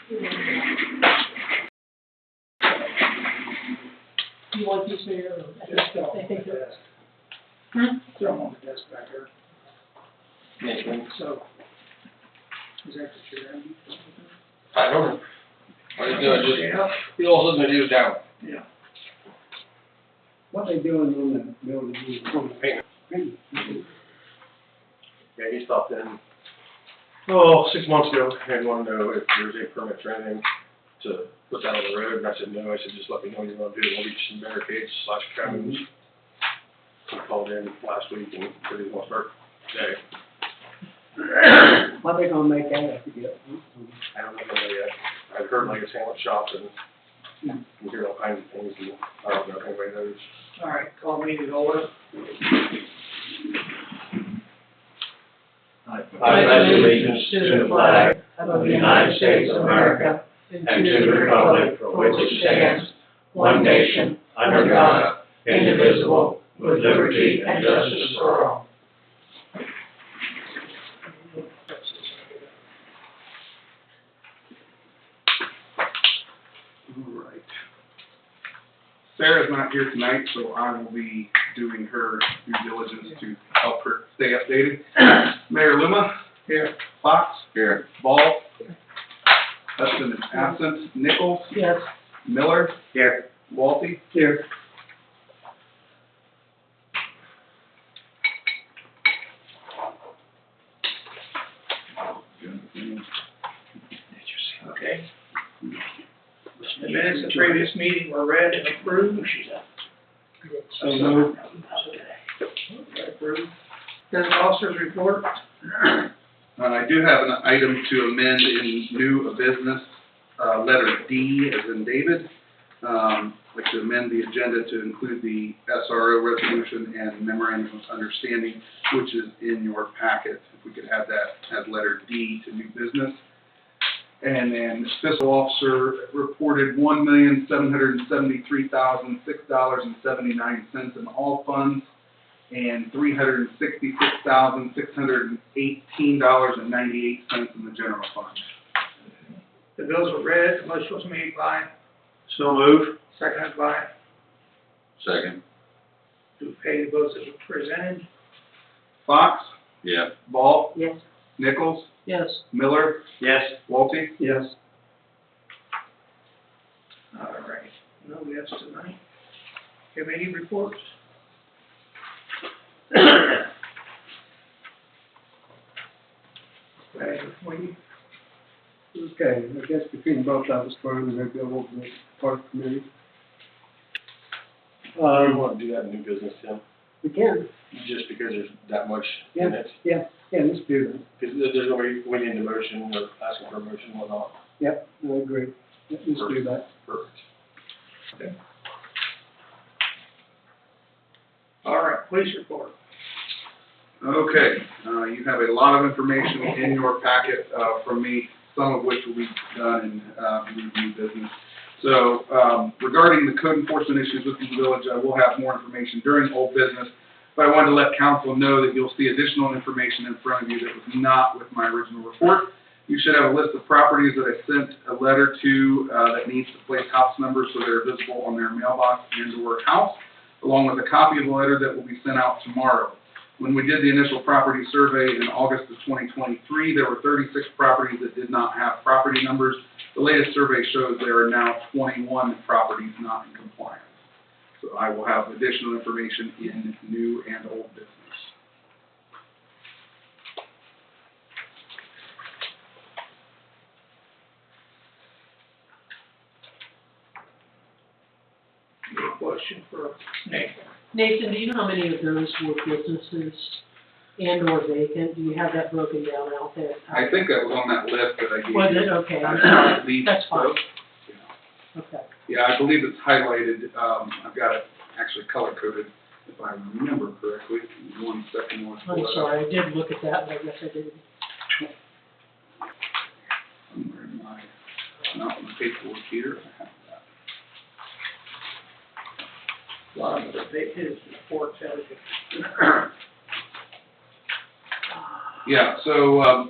You want these here? Just throw I them think on the they're- desk. Throw them on the desk back there. So, is that what you're gonna be? I don't know. I just know, Yeah, he also doesn't use down. yeah. What they doing on the building? Paint. Yeah, he stopped in, 6 months ago, and wanted to know if there's any permits or anything to put down on the road, and I said, no, I said, just let me know what you want to do, we'll get you some barricades / cones. He called in last week and said he wants to start today. What they gonna make out of it? I don't know yet. I've heard like a sandwich shop and you hear all kinds of things, and I don't know if anybody knows. All right, call meeting to order. I pledge allegiance to the flag of the United States of America and to the republic for which it stands, one nation, under God, indivisible, with liberty and justice for all. All right. Sarah's not here tonight, so I will be doing her due diligence to help her stay updated. Mayor Luma? Here. Fox? Here. Ball? Hudson is absent. Nichols? Yes. Miller? Here. Walty? Here. Okay. The minutes of the previous meeting were read and approved. So moved. Okay, approved. Business officers report. I do have an item to amend in new business, letter D as in David. I'd like to amend the agenda to include the SRO resolution and memorandum of understanding, which is in your packet. If we could add that as letter D to new business. And then fiscal officer reported $1,773,006.79 in all funds and $366,618.98 in the general fund. The bills were read. The motion was made by, So move. seconded by, Second. to pay the bills that were presented. Fox, Yeah. Ball, Yes. Nichols, Yes. Miller, Yes. Walty. Yes. All right, no yes tonight. Committee reports. Okay, Okay, I guess between both of us, we're gonna go over the park committee. I want to do that in new business, Tim, We can, just because there's that much yeah, in it. yeah, let's do that. Because there's no way we need a motion or asking for a motion and whatnot. Yep, I agree. Let's do that. Perfect. all right, police report. Okay, you have a lot of information in your packet from me, some of which will be done in review business. So regarding the code enforcement issues within the village, I will have more information during old business, but I wanted to let council know that you'll see additional information in front of you that was not with my original report. You should have a list of properties that I sent a letter to that needs to place house numbers so they're visible on their mailbox and/or house, along with a copy of the letter that will be sent out tomorrow. When we did the initial property survey in August of 2023, there were 36 properties that did not have property numbers. The latest survey shows there are now 21 properties not in compliance. So I will have additional information in new and old business. Any question for Nathan? Nathan, do you know how many of those were businesses and or vacant? Do you have that broken down out there? I think that was on that list that I gave you. Was it? Okay, I'm I sorry. believe That's so. fine. Yeah. Okay. Yeah, I believe it's highlighted. I've got it actually color-coded, if I remember correctly. 1 second. I'll pull I'm that up. sorry, I did look at that, but I guess I didn't. Somewhere in my, not in the paperwork here. I have that. A lot of his reports, everything. Yeah, so of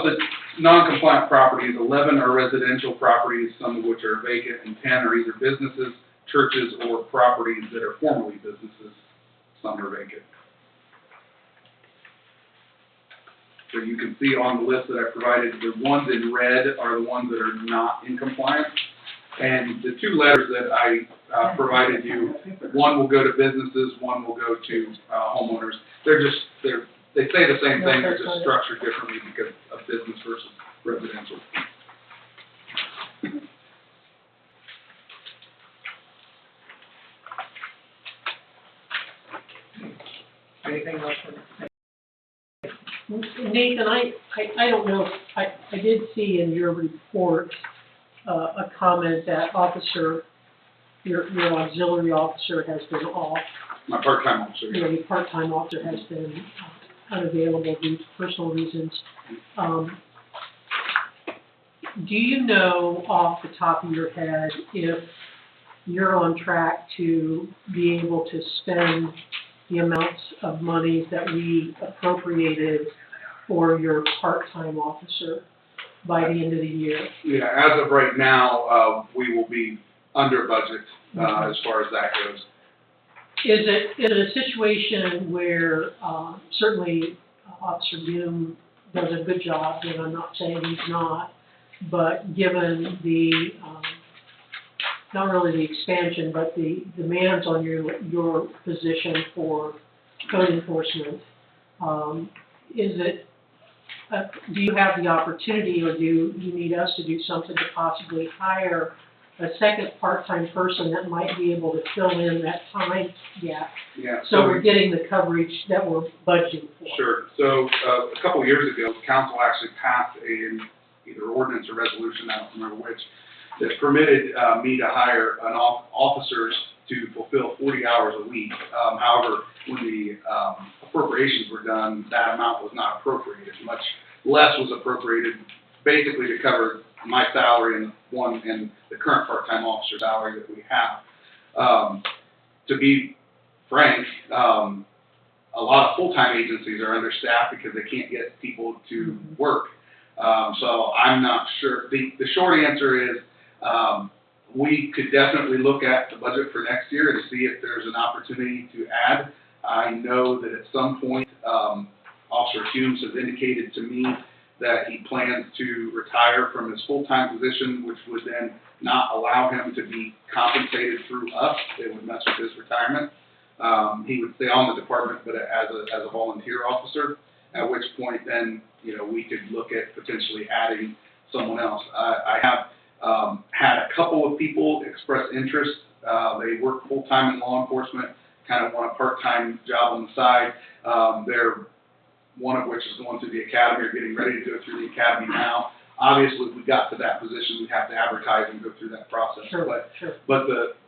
the non-compliant properties, 11 are residential properties, some of which are vacant, and 10 are either businesses, churches, or properties that are formerly businesses, some are vacant. So you can see on the list that I provided, the ones in red are the ones that are not in compliance. And the two letters that I provided you, one will go to businesses, one will go to homeowners. They say the same thing, they're just structured differently because of business versus residential. Anything else? Nathan, I don't know, I did see in your report, a comment that your auxiliary officer has been off. My part-time officer. Your part-time officer has been unavailable due to personal reasons. Do you know off the top of your head if you're on track to be able to spend the amounts of money that we appropriated for your part-time officer by the end of the year? Yeah, as of right now, we will be under budget, as far as that goes. Is it a situation where, certainly Officer Hume does a good job, and I'm not saying he's not, but given the, not really the expansion, but the demands on your position for code enforcement, do you have the opportunity, or do you need us to do something to possibly hire a second part-time person that might be able to fill in that time gap? Yeah. So we're getting the coverage that we're budgeting for. Sure. So, a couple of years ago, council actually passed either ordinance or resolution, I don't remember which, that permitted me to hire officers to fulfill 40 hours a week. However, when the appropriations were done, that amount was not appropriated. Much less was appropriated, basically to cover my salary and the current part-time officer salary that we have. To be frank, a lot of full-time agencies are understaffed because they can't get people to work. So I'm not sure. The short answer is, we could definitely look at the budget for next year to see if there's an opportunity to add. I know that at some point, Officer Humes has indicated to me that he plans to retire from his full-time position, which would then not allow him to be compensated through us. It would mess with his retirement. He would stay on the department, but as a volunteer officer, at which point then, we could look at potentially adding someone else. I have had a couple of people express interest. They work full-time in law enforcement, kind of want a part-time job on the side. One of which is going through the academy or getting ready to go through the academy now. Obviously, if we got to that position, we'd have to advertise and go through that process. Sure. But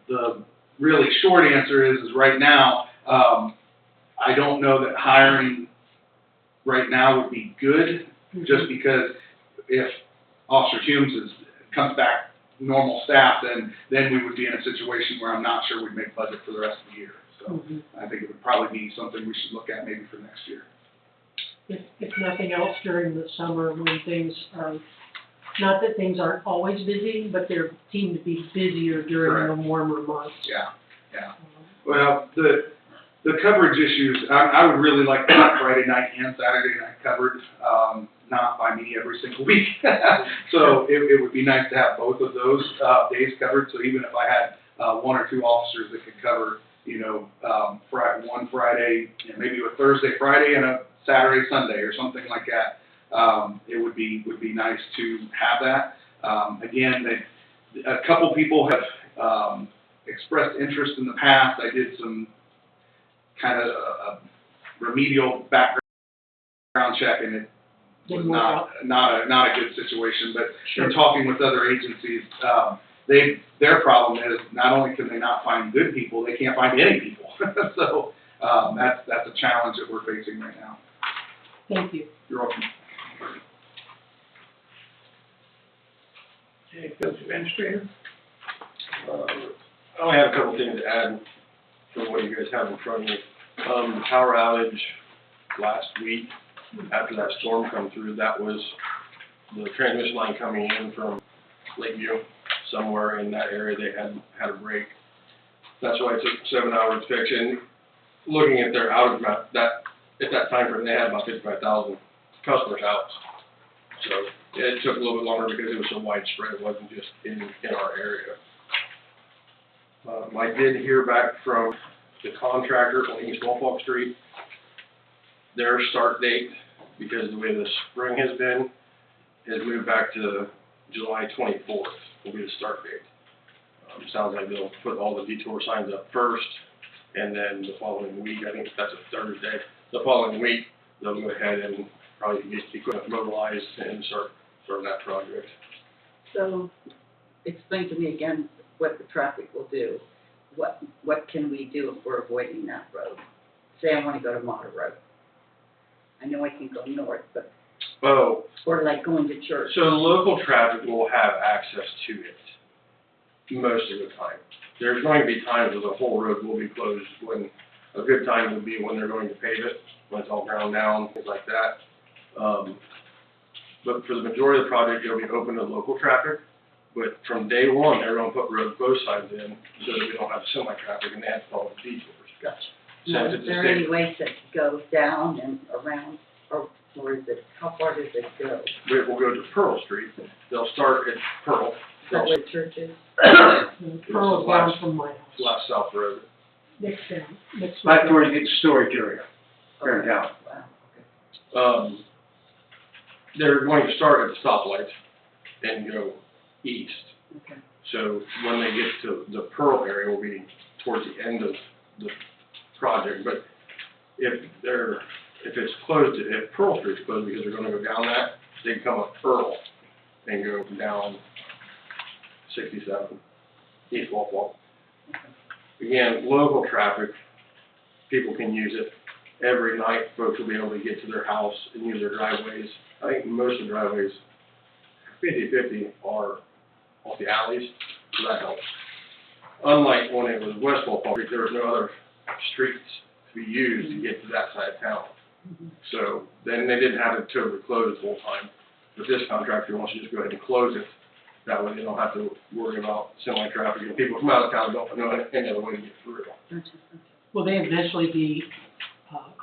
the really short answer is right now, I don't know that hiring right now would be good, just because if Officer Humes comes back normal staff, then we would be in a situation where I'm not sure we'd make budget for the rest of the year. So I think it would probably be something we should look at maybe for next year. If nothing else, during the summer when things are, not that things aren't always busy, but they seem to be busier during the warmer months. Yeah. Well, the coverage issues, I would really like to have Friday night and Saturday night covered, not by me every single week. So it would be nice to have both of those days covered. So even if I had one or two officers that could cover, one Friday, maybe a Thursday, Friday, and a Saturday, Sunday, or something like that, it would be nice to have that. Again, a couple people have expressed interest in the past. I did some kind of remedial background check, and it was not a good situation. But in talking with other agencies, their problem is not only can they not find good people, they can't find any people. So that's a challenge that we're facing right now. Thank you. You're welcome. Okay, Village Administrator? I only have a couple things to add from what you guys have in front of you. The power outage last week, after that storm come through, that was the transmission line coming in from Lakeview, somewhere in that area, they had a break. That's why it took 7 hours to fix. And looking at their outage map, at that time frame, they had about 55,000 customers out. So it took a little bit longer because it was so widespread. It wasn't just in our area. I did hear back from the contractor on East Norfolk Street. Their start date, because the way the spring has been, has moved back to July 24th will be the start date. Sounds like they'll put all the detour signs up first, and then the following week, I think that's a Thursday, the following week, they'll go ahead and probably get equipment mobilized and start that project. So, explain to me again what the traffic will do. What can we do if we're avoiding that road? Say I want to go to Motor Road. I know I can go north, but, Oh, or like going to church. so local traffic will have access to it most of the time. There's going to be times where the whole road will be closed, when a good time would be when they're going to pave it, when it's all ground down, things like that. But for the majority of the project, it'll be open to local traffic. But from day one, they're going to put road closed signs in so that we don't have semi-traffic and they have to follow the detours. Gotcha. So Now, it's is a there any way to go down and around, or is it, how far does it go? Is It will go to Pearl Street. They'll start at Pearl. that where the church is? Pearl down from my house, Last South Road. next down, next. Back where you get the storage area, there down. Wow, They're going to start at the stoplight and go east. okay. So when they get to the Pearl area, will be towards the end of the project. But if it's closed, if Pearl Street's closed because they're going to go down that, they can come up Pearl and go down 67 East Walk. Again, local traffic, people can use it. Every night, folks will be able to get to their house and use their driveways. I think most of the driveways, 50/50, are off the alleys, so that helps. Unlike when it was West Walk Street, there was no other streets to be used to get to that side of town. So then they didn't have it totally closed the whole time. But this contractor wants to just go ahead and close it. That way they don't have to worry about semi-traffic and people from out of town don't know any other way to get through. Gotcha. Will they eventually be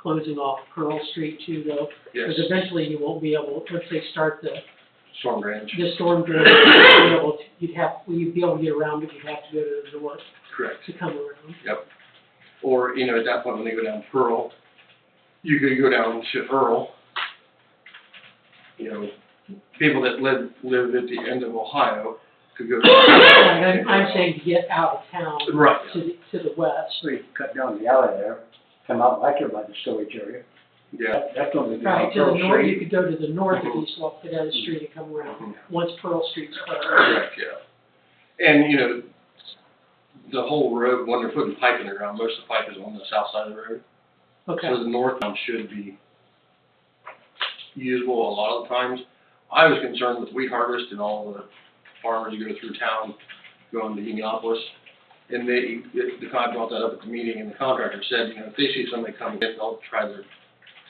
closing off Pearl Street too, though? Yes, Because eventually you won't be able, once they start the storm drainage, storm drain, you'd be able to get around it, you'd have to go to the north correct. to come around. Yep. Or, at that point when they go down Pearl, you could go down to Earl. People that live at the end of Ohio could go. I'm saying to get out of town. Right. To the west. So you can cut down the alley there, come out back here by the storage area. Yeah. That's only good Right, on to the Pearl north, you Street. could go to the north of East Walk, go down the street and come around, Mhm. once Pearl Street's closed. Correct, yeah. And, the whole road, when they're putting pipe in the ground, most of the pipe is on the south side of the road. Okay, So the north one should be usable a lot of the times. I was concerned with wheat harvest and all the farmers who go through town going to Indianapolis. And the con brought that up at the meeting, and the contractor said, if they see somebody coming in, they'll try their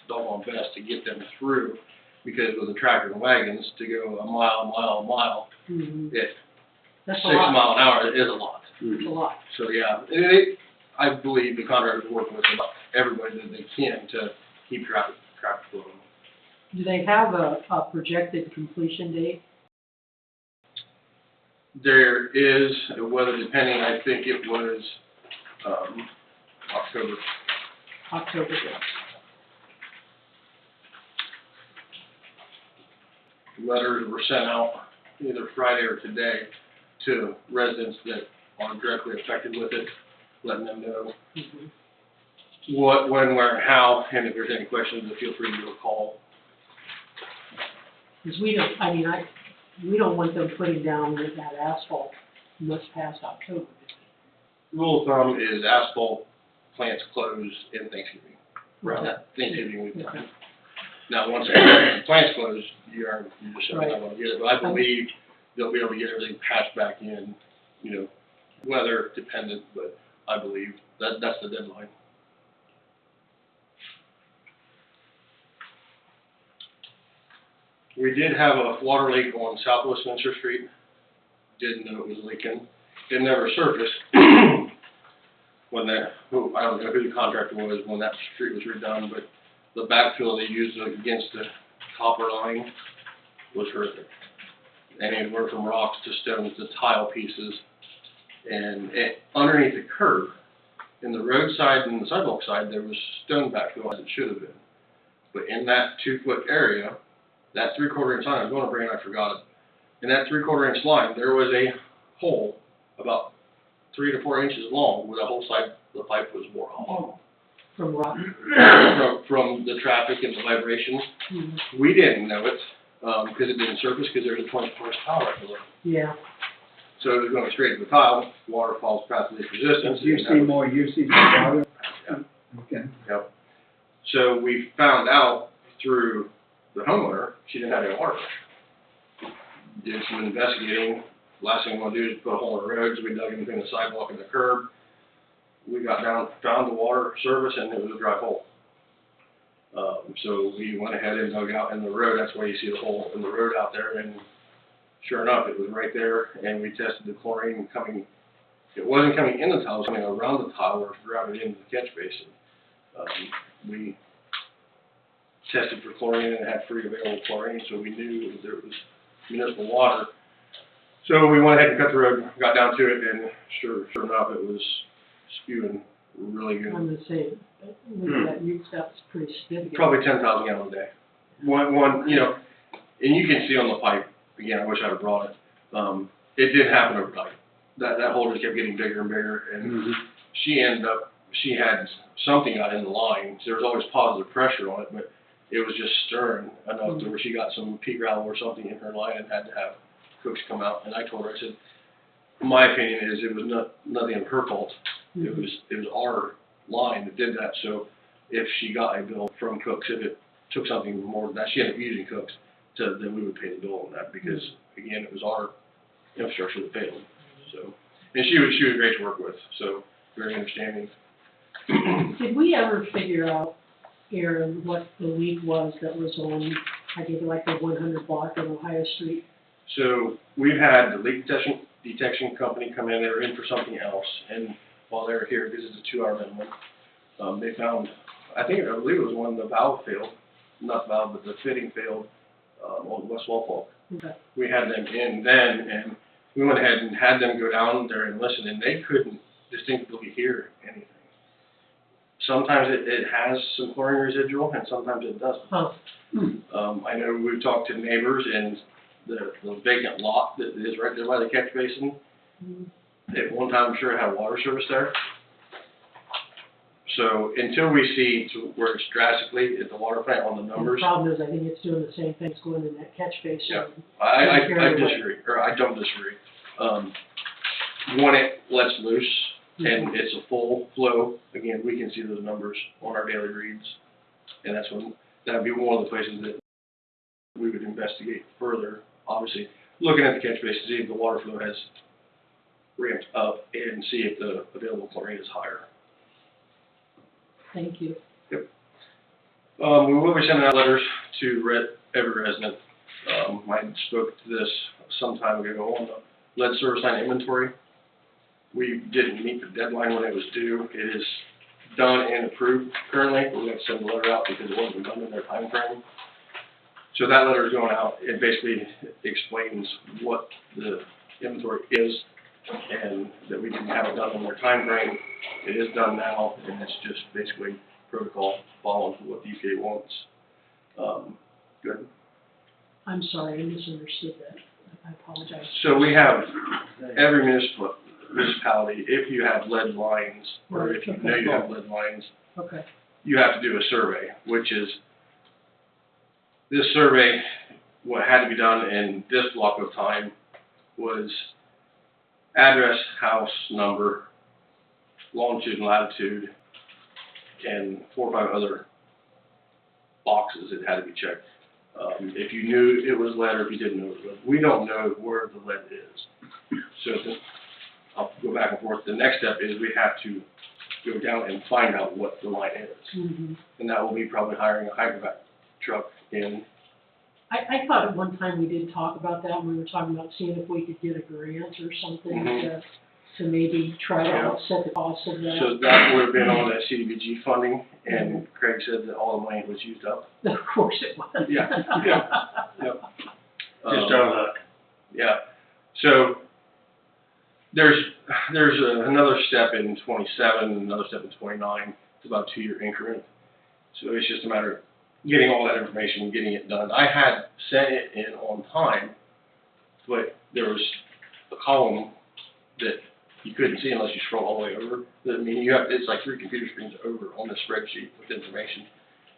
doggone best to get them through. Because with the tractor and wagons, to go a mile, mhm. at That's 6 a lot, miles an hour is a lot. it's a lot. So, yeah, I believe the contractor's working with everybody that they can to keep traffic flowing. Do they have a projected completion date? There is, weather depending, I think it was, October. October 6th. Letters were sent out either Friday or today to residents that are directly affected with it, letting them know Mhm. what, when, where, and how, and if there's any questions, feel free to give a call. Because we don't want them putting down that asphalt much past October. Rule of thumb is asphalt plants close in Thanksgiving, around Okay. that Thanksgiving week Okay. time. Now, once the plants close, you're just not gonna get it, but I believe they'll be able to get everything patched back in, weather dependent, but I believe that's the deadline. We did have a water leak on Southwest Windsor Street. Didn't know it was leaking. It never surfaced. When I don't know who the contractor was when that street was redone, but the backfill they used against the copper line was horrific. And it went from rocks to stones to tile pieces. And underneath the curb, in the roadside and the sidewalk side, there was stone backfill as it should have been. But in that 2-foot area, that 3/4 inch line, I was going to bring it, I forgot it. In that 3/4 inch line, there was a hole about 3 to 4 inches long where the whole side of the pipe was wore off. From rock. From the traffic and the vibrations. Mm-hmm. We didn't know it, because it didn't surface, because there was a 24-inch tile right below. Yeah. So it was going straight to the tile, water falls past the least resistance. You see more usage of water? Okay. Yep. So we found out through the homeowner, she didn't have any water pressure. Did some investigating. Last thing we want to do is put a hole in the road, so we dug in between the sidewalk and the curb. We got down, found the water service, and it was a dry hole. So we went ahead and dug out in the road. That's why you see the hole in the road out there. And sure enough, it was right there. And we tested the chlorine coming. It wasn't coming in the tile; it was coming around the tile or routed into the catch basin. We tested for chlorine and it had free available chlorine, so we knew that it was municipal water. So we went ahead and cut the road, got down to it, and sure enough, it was spewing really good. I'm the same. That's pretty significant. Probably 10,000 gallons a day. One, you know, and you can see on the pipe, again, I wish I'd have brought it. It did happen overnight. That hole just kept getting bigger and bigger, and she had something got in the line. So there was always positive pressure on it, but it was just stirring enough to where she got some pea gravel or something in her line and had to have cooks come out. And I told her, I said, my opinion is it was nothing of her fault. It was our line that did that. So if she got a bill from cooks, if it took something more than that, she ended up using cooks, then we would pay the bill on that because again, it was our infrastructure that failed. So, and she was great to work with. So very understanding. Did we ever figure out, Aaron, what the leak was that was on, I think, like the 100 block on Ohio Street? So we've had the leak detection company come in. They were in for something else, and while they were here, because it's a 2-hour minimum, they found, I believe it was when the valve failed, not the valve, but the fitting failed on West Walpole. Okay. We had them in then, and we went ahead and had them go down there and listen, and they couldn't distinctly hear anything. Sometimes it has some chlorine residual, and sometimes it doesn't. Huh. I know we've talked to neighbors, and the vacant lot that is right there by the catch basin, at one time, I'm sure it had water service there. So until we see to where it's drastically at the water plant on the numbers. The problem is, I think it's doing the same thing it's going in that catch basin. Yeah, I disagree, or I don't disagree. When it lets loose and it's a full flow, again, we can see those numbers on our daily reads. And that'd be one of the places that we would investigate further, obviously, looking at the catch basin, see if the water flow has ramped up and see if the available chlorine is higher. Thank you. Yep. We will be sending out letters to every resident. I spoke to this some time ago on the lead service line inventory. We didn't meet the deadline when it was due. It is done and approved currently. We're going to send a letter out because it wasn't done in their time frame. So that letter is going out. It basically explains what the inventory is and that we didn't have it done in their time frame. It is done now, and it's just basically protocol following what the EPA wants. Good. I'm sorry, I misunderstood that. I apologize. So we have every municipality, if you have lead lines, or if you know you have lead lines, Okay. you have to do a survey, which is, this survey, what had to be done in this block of time was address, house number, longitude and latitude, and 4 or 5 other boxes that had to be checked. If you knew it was lead or if you didn't know it was lead. We don't know where the lead is. So I'll go back and forth. The next step is we have to go down and find out what the line is. And that will be probably hiring a hydrovac truck in I thought at one time we did talk about that, when we were talking about seeing if we could get a grant or something to maybe try to Yeah. offset the cost of that. So that would have been on the CDBG funding, and Craig said that all the money was used up. Of course it was. Yeah. Yep. Just our luck. Yeah, so there's another step in 27, another step in 29. It's about a 2-year increment. So it's just a matter of getting all that information and getting it done. I had sent it in on time, but there was a column that you couldn't see unless you scroll all the way over. I mean, it's like 3 computer screens over on the spreadsheet with information.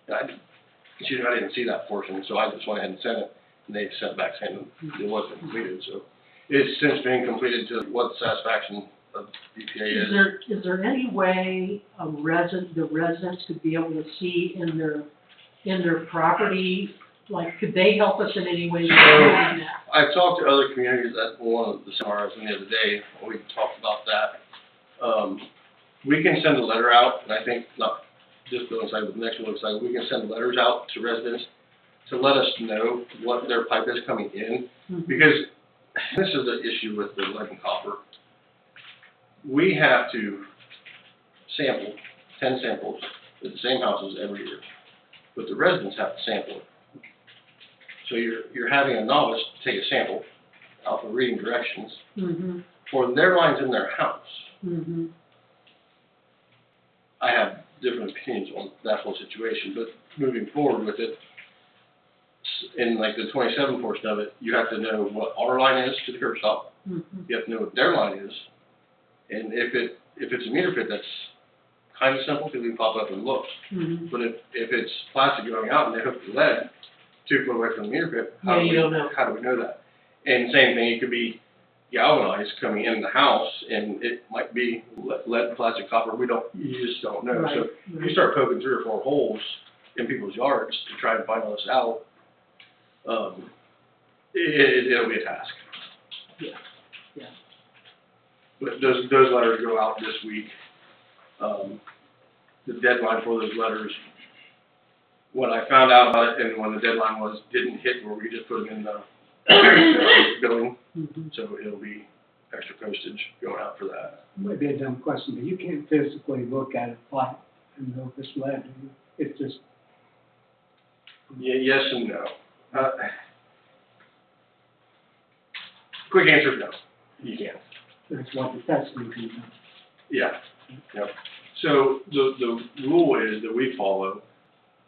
And I didn't see that portion, so I just went ahead and sent it. And they sent back saying it wasn't completed, so it's since been completed to what the satisfaction of EPA is. Is there any way the residents could be able to see in their property, like, could they help us in any way? Doing that? I've talked to other communities at one of the seminars the other day, and we talked about that. We can send a letter out, and I think, not this building site, but the next building site, we can send letters out to residents to let us know what their pipe is coming in, because this is the issue with the lead and copper. We have to sample 10 samples at the same houses every year, but the residents have to sample it. So you're having a novice take a sample out of reading directions for their lines in their house. I have different opinions on that whole situation, but moving forward with it, in like the 27 portion of it, you have to know what our line is to the curb stop. You have to know what their line is, and if it's a meter pit, that's kind of simple because we can pop up and look. But if it's plastic going out and they hook the lead 2 foot away from the meter pit, how do we know that? And same thing, it could be galvanized coming in the house, and it might be lead, plastic, copper. You just don't know. Right, So right. you start poking 3 or 4 holes in people's yards to try and find all this out. It'll be a task. Yeah. But those letters go out this week. The deadline for those letters, when I found out about it and when the deadline was, didn't hit where we just put them in the billing. So it'll be extra postage going out for that. Might be a dumb question, but you can't physically look at a pipe and know if it's lead, do you? It's just, Yeah, yes and no. Quick answer is no. You can't. that's what the testing can do. Yeah. Yep. So the rule is that we follow,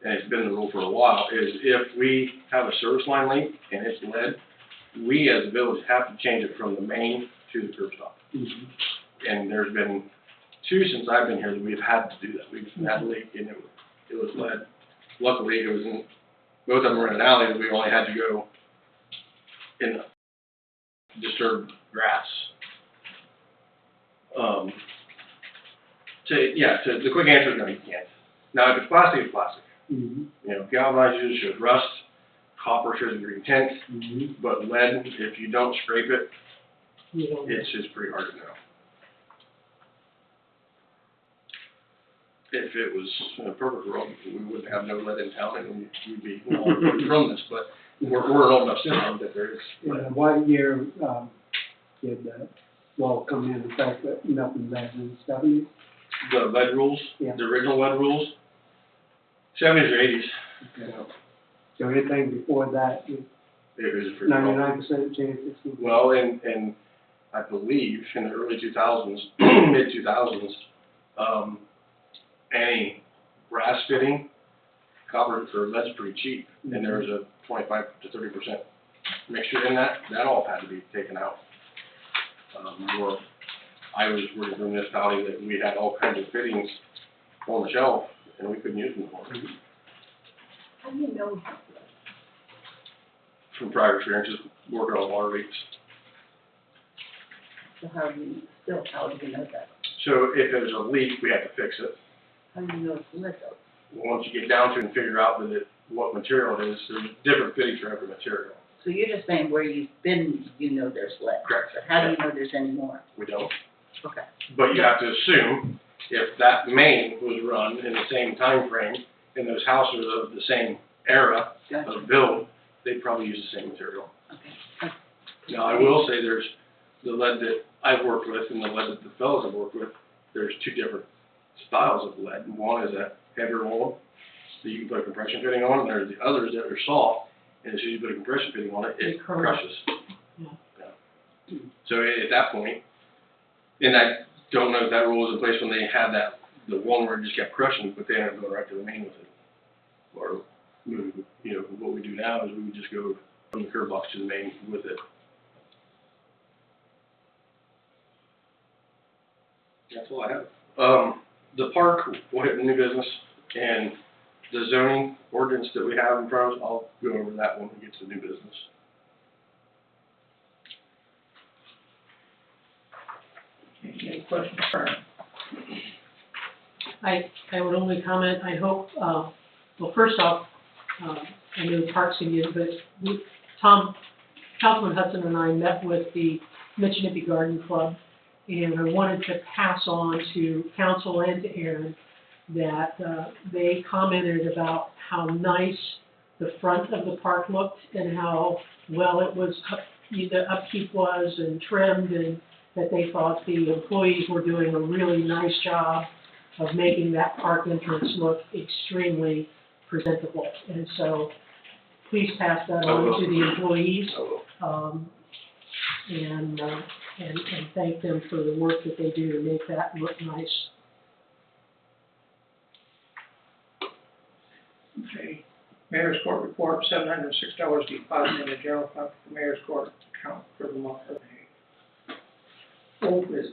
and it's been the rule for a while, is if we have a service line leak and it's lead, we as a village have to change it from the main to the curb stop. And there's been 2 since I've been here that we've had to do that. We've had a leak and it was lead. Luckily, it was in, both of them were in an alley that we only had to go in disturbed grass. The quick answer is no, you can't. Now, if it's plastic, it's plastic. You know, galvanized usually shows rust, copper shows a green tint, but lead, if you don't scrape it, it's just pretty hard to know. If it was in a perfect world, we wouldn't have no lead in town, and we'd be all from this, but we're an old enough system that there is lead. And what year, did the law come in effect that nothing lead in the 70s? The lead rules, Yeah. the original lead rules, 70s or 80s. Okay. So anything before that, It was pretty well. 99% chance it's gonna be. Well, and I believe in the early 2000s, mid 2000s, any brass fitting, copper or lead's pretty cheap, and there was a 25 to 30% mixture in that. That all had to be taken out. Or I was working for a municipality that we had all kinds of fittings on the shelf, and we couldn't use them anymore. How do you know? From prior experiences working on water leaks. So how do you know that? So if there's a leak, we have to fix it. How do you know it's lead though? Once you get down to it and figure out what material it is, there's different fittings for every material. So you're just saying where you've been, you know there's lead? Correct. But how do you know there's any more? We don't. Okay. But you have to assume if that main was run in the same time frame and those houses of the same era Gotcha. of build, they probably use the same material. Okay. Now, I will say there's the lead that I've worked with and the lead that the fellows have worked with, there's two different styles of lead. One is a heavier one that you can put a compression fitting on, and there's the others that are soft, and as soon as you put a compression fitting on it, it crushes. Yeah. Yeah. So at that point, and I don't know if that rule was in place when they had that, the one where it just kept crushing, but they ended up going right to the main with it. Or, what we do now is we would just go from the curb box to the main with it. That's all I have. The park will hit the new business, and the zoning ordinance that we have in front of us, I'll go over that when we get to the new business. Any questions, Fran? I would only comment, I hope, well, first off, I know Parks again, but Councilman Hudson and I met with the Michinippie Garden Club, and I wanted to pass on to council and to Aaron that they commented about how nice the front of the park looked and how well it was, the upkeep was and trimmed, and that they thought the employees were doing a really nice job of making that park entrance look extremely presentable. And so please pass that on to the employees, and thank them for the work that they do to make that look nice. Okay. Mayor's Court report, $706 deposited in the general fund for Mayor's Court account for the month of May. Old business.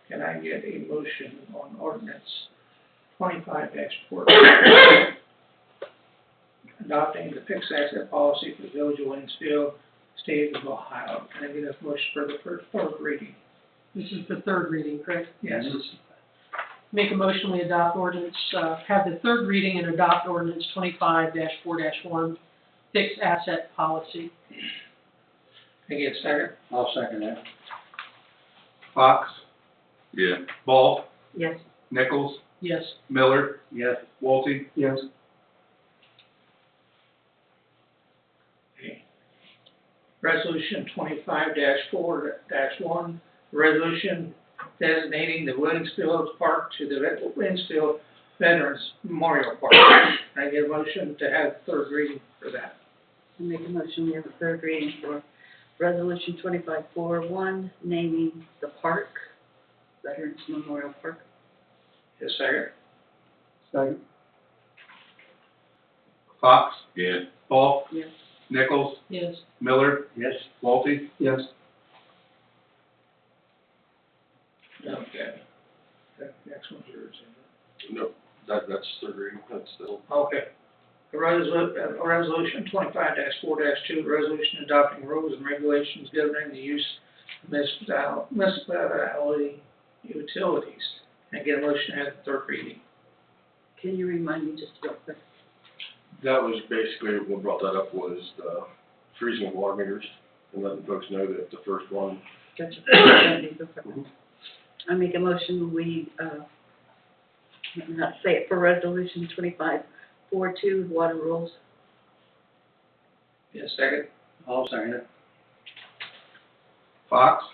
Can I get a motion on ordinance 25-4, adopting the fixed asset policy for the village of Waynesfield, state of Ohio? Can I get a motion for the fourth reading? This is the third reading, correct? Yes. Make a motion, we adopt ordinance, have the third reading and adopt ordinance 25-4-1, fixed asset policy. Can I get a second? I'll second that. Fox, Yeah. Ball, Yes. Nichols, Yes. Miller, Yes. Walty, Yes. Okay. Resolution 25-4-1, resolution designating the Waynesfield Park to the Waynesfield Veterans Memorial Park. Can I get a motion to have third reading for that? I make a motion, we have a third reading for resolution 25-4-1, naming the park, Veterans Memorial Park. Yes, second? Second. Fox, Yeah. Ball, Yes. Nichols, Yes. Miller, Yes. Walty, Yes. Okay. That next one's yours, isn't it? No, that's third reading, that's still. Okay. A resolution 25-4-2, resolution adopting rules and regulations governing the use of municipality utilities. Can I get a motion to have the third reading? Can you remind me just real quick? That was basically, what brought that up was the freezing of water meters, and letting folks know that the first one. Gotcha. I make a motion, we, not say it, for resolution 25-4-2, water rules. Yes, second? I'll second it. Fox,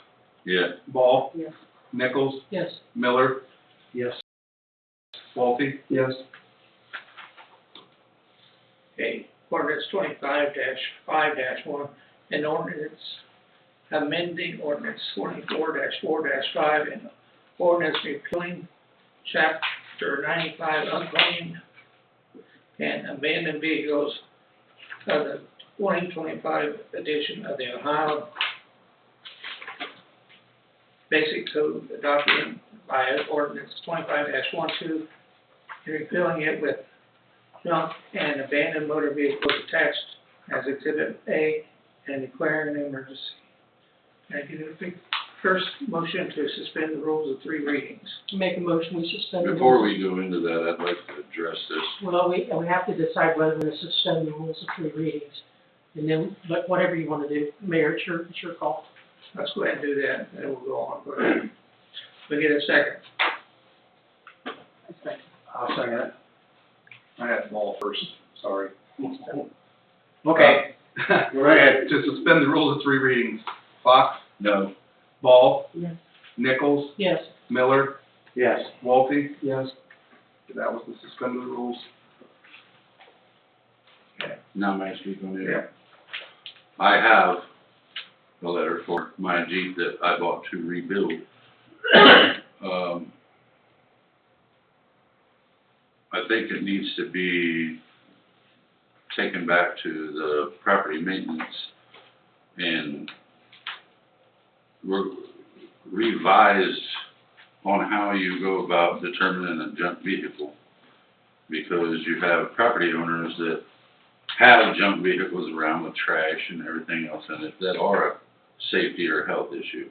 Yeah. Ball, Yes. Nichols, Yes. Miller, Yes. Walty, Yes. Okay, ordinance 25-5-1, an ordinance amending ordinance 24-4-5, and ordinance repealing chapter 95 unclaimed and abandoned vehicles of the 2025 edition of the Ohio Basic Code adopted by ordinance 25-12, and repealing it with junk and abandoned motor vehicles attached as Exhibit A and declaring an emergency. Can I get a first motion to suspend the rules of three readings? Make a motion, we suspend the rules. Before we go into that, I'd like to address this. Well, we have to decide whether we're going to suspend the rules of three readings. And then, but whatever you want to do, Mayor, it's your call. Let's go ahead and do that, and then we'll go on. We get a second. I'll second it. I had Ball first, sorry. Okay. Go ahead. To suspend the rules of 3 readings. Fox? No. Ball? Yes. Nichols? Yes. Miller? Yes. Walty? Yes, That was the suspended rules. Now may I speak on it? Yeah. I have a letter for my Jeep that I bought to rebuild. I think it needs to be taken back to the property maintenance and revised on how you go about determining a junk vehicle. Because you have property owners that have junk vehicles around with trash and everything else in it that are a safety or health issue.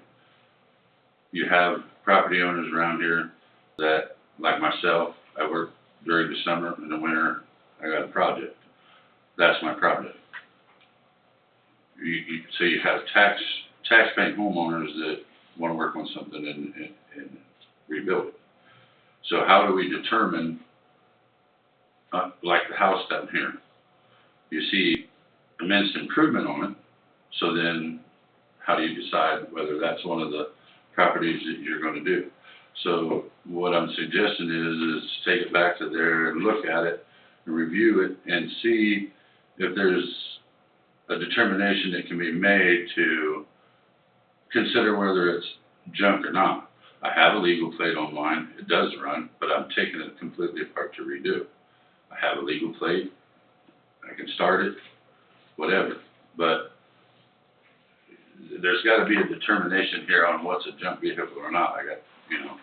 You have property owners around here that, like myself, I work during the summer, in the winter, I got a project. That's my project. So you have tax-paying homeowners that want to work on something and rebuild it. So how do we determine, like the house down here, you see immense improvement on it, so then how do you decide whether that's one of the properties that you're going to do? So what I'm suggesting is take it back to there and look at it, and review it, and see if there's a determination that can be made to consider whether it's junk or not. I have a legal plate on mine, it does run, but I'm taking it completely apart to redo. I have a legal plate, I can start it, whatever, but there's gotta be a determination here on what's a junk vehicle or not. I got,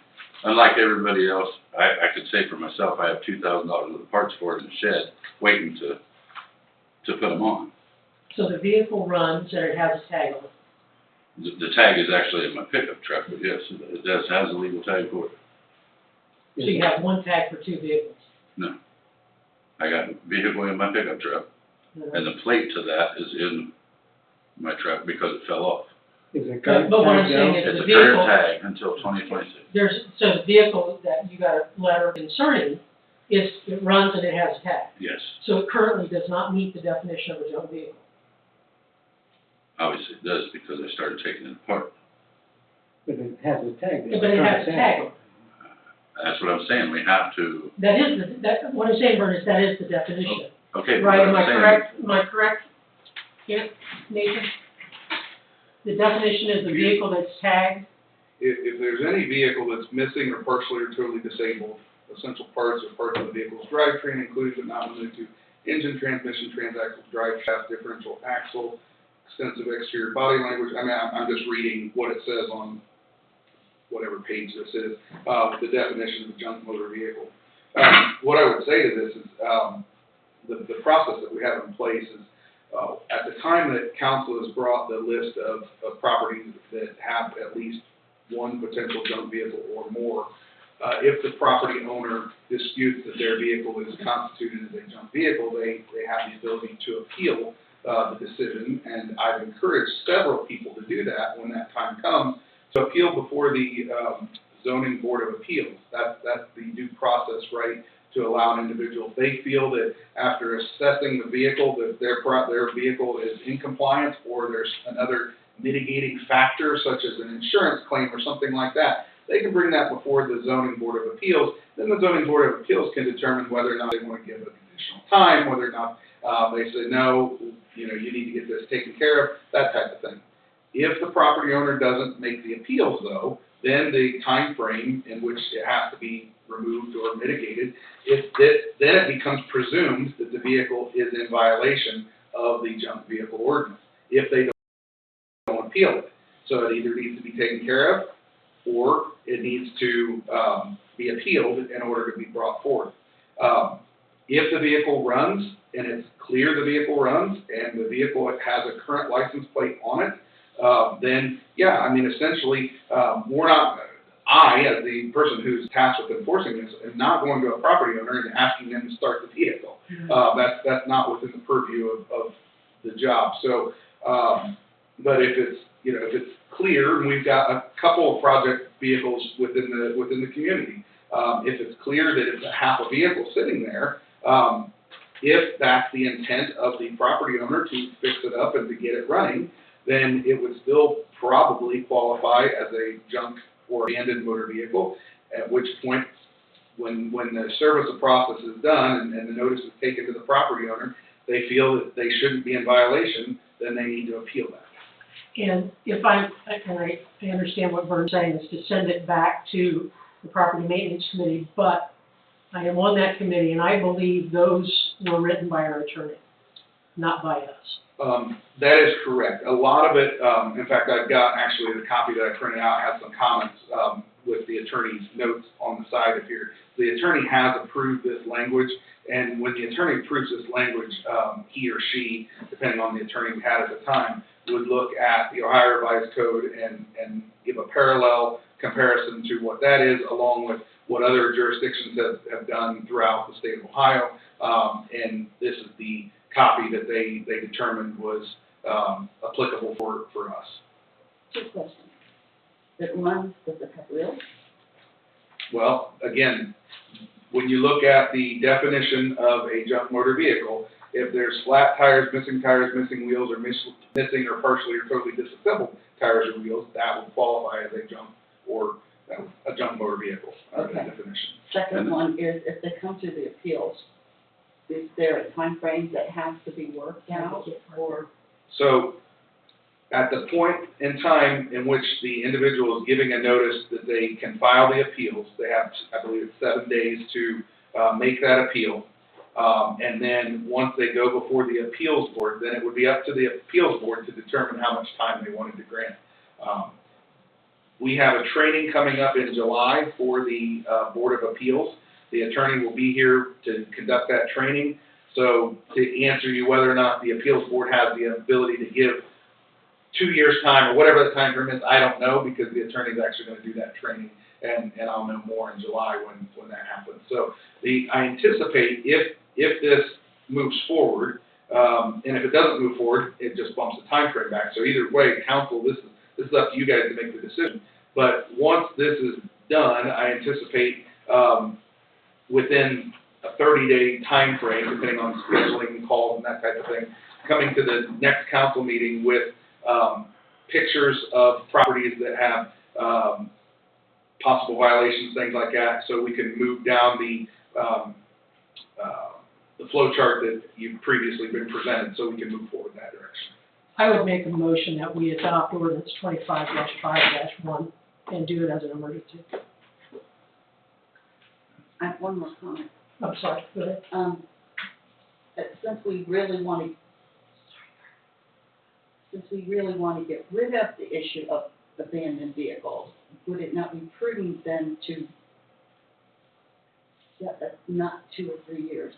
unlike everybody else, I could say for myself, I have $2,000 worth of parts for it in the shed, waiting to put them on. So the vehicle runs and it has a tag on it. The tag is actually in my pickup truck, but yes, it has a legal tag for it. So you have one tag for 2 vehicles. No. I got a vehicle in my pickup truck, and the plate to that is in my truck because it fell off. is it But what I'm saying is It's the a current vehicle, tag until 2026. so the vehicle that you got a letter concerning it runs and it has a tag. Yes, So it currently does not meet the definition of a junk vehicle. obviously it does because I started taking it apart. But it has a tag. But it has a tag on it. That's what I'm saying, we have to, That is, what I'm saying, Vern, is that is the definition. okay. Right, what am I'm I saying- correct? Am I correct? Yeah, Nathan? The definition is the vehicle that's tagged. If there's any vehicle that's missing or partially or totally disabled, essential parts or parts of the vehicle's drivetrain, including but not limited to engine, transmission, transaxle, drive shaft, differential axle, extensive exterior body language. I mean, I'm just reading what it says on whatever page this is, the definition of junk motor vehicle. What I would say to this is, the process that we have in place is, at the time that council has brought the list of properties that have at least one potential junk vehicle or more, if the property owner disputes that their vehicle is constituted as a junk vehicle, they have the ability to appeal the decision, and I've encouraged several people to do that when that time comes, to appeal before the zoning board of appeals. That's the due process, right, to allow an individual, if they feel that after assessing the vehicle, that their vehicle is in compliance, or there's another mitigating factor, such as an insurance claim or something like that, they can bring that before the zoning board of appeals. Then the zoning board of appeals can determine whether or not they want to give it additional time, whether or not they say, no, you need to get this taken care of, that type of thing. If the property owner doesn't make the appeals, though, then the time frame in which it has to be removed or mitigated, then it becomes presumed that the vehicle is in violation of the junk vehicle ordinance, if they don't appeal it. So it either needs to be taken care of, or it needs to be appealed in order to be brought forth. If the vehicle runs, and it's clear the vehicle runs, and the vehicle has a current license plate on it, then, yeah, I mean, essentially, I, as the person who's tasked with enforcing this, am not going to a property owner and asking them to start the vehicle. That's not within the purview of the job. So, but if it's clear, and we've got a couple of project vehicles within the community, if it's clear that it's a half a vehicle sitting there, if that's the intent of the property owner to fix it up and to get it running, then it would still probably qualify as a junk or abandoned motor vehicle, at which point, when the service of process is done and the notice is taken to the property owner, they feel that they shouldn't be in violation, then they need to appeal that. And if I understand what Vern's saying, is to send it back to the Property Maintenance Committee, but I am on that committee, and I believe those were written by our attorney, not by us. That is correct. A lot of it, in fact, I've got actually the copy that I printed out has some comments with the attorney's notes on the side of here. The attorney has approved this language, and when the attorney approves this language, he or she, depending on the attorney we had at the time, would look at the Ohio Revised Code and give a parallel comparison to what that is, along with what other jurisdictions have done throughout the state of Ohio. And this is the copy that they determined was applicable for us. Two questions. Does it have wheels? Well, again, when you look at the definition of a junk motor vehicle, if there's flat tires, missing wheels, or missing or partially or totally disassembled tires or wheels, that would qualify as a junk or a junk motor vehicle under the definition. Second one is, if they come to the appeals, is there a time frame that has to be worked out, or? So, at the point in time in which the individual is giving a notice that they can file the appeals, they have, I believe it's 7 days to make that appeal. And then once they go before the appeals board, then it would be up to the appeals board to determine how much time they wanted to grant. We have a training coming up in July for the Board of Appeals. The attorney will be here to conduct that training. So to answer you whether or not the appeals board has the ability to give 2 years' time or whatever the time frame is, I don't know, because the attorney's actually going to do that training, and I'll know more in July when that happens. So I anticipate if this moves forward, and if it doesn't move forward, it just bumps the time frame back. So either way, council, this is up to you guys to make the decision. But once this is done, I anticipate within a 30-day time frame, depending on scheduling calls and that type of thing, coming to the next council meeting with pictures of properties that have possible violations, things like that, so we can move down the flow chart that you've previously been presented, so we can move forward in that direction. I would make a motion that we adopt ordinance 25-5-1 and do it as an emergency. I have one more comment. I'm sorry, go ahead. Since we really want to get rid of the issue of abandoned vehicles, would it not be prudent then to set that not 2 or 3 years?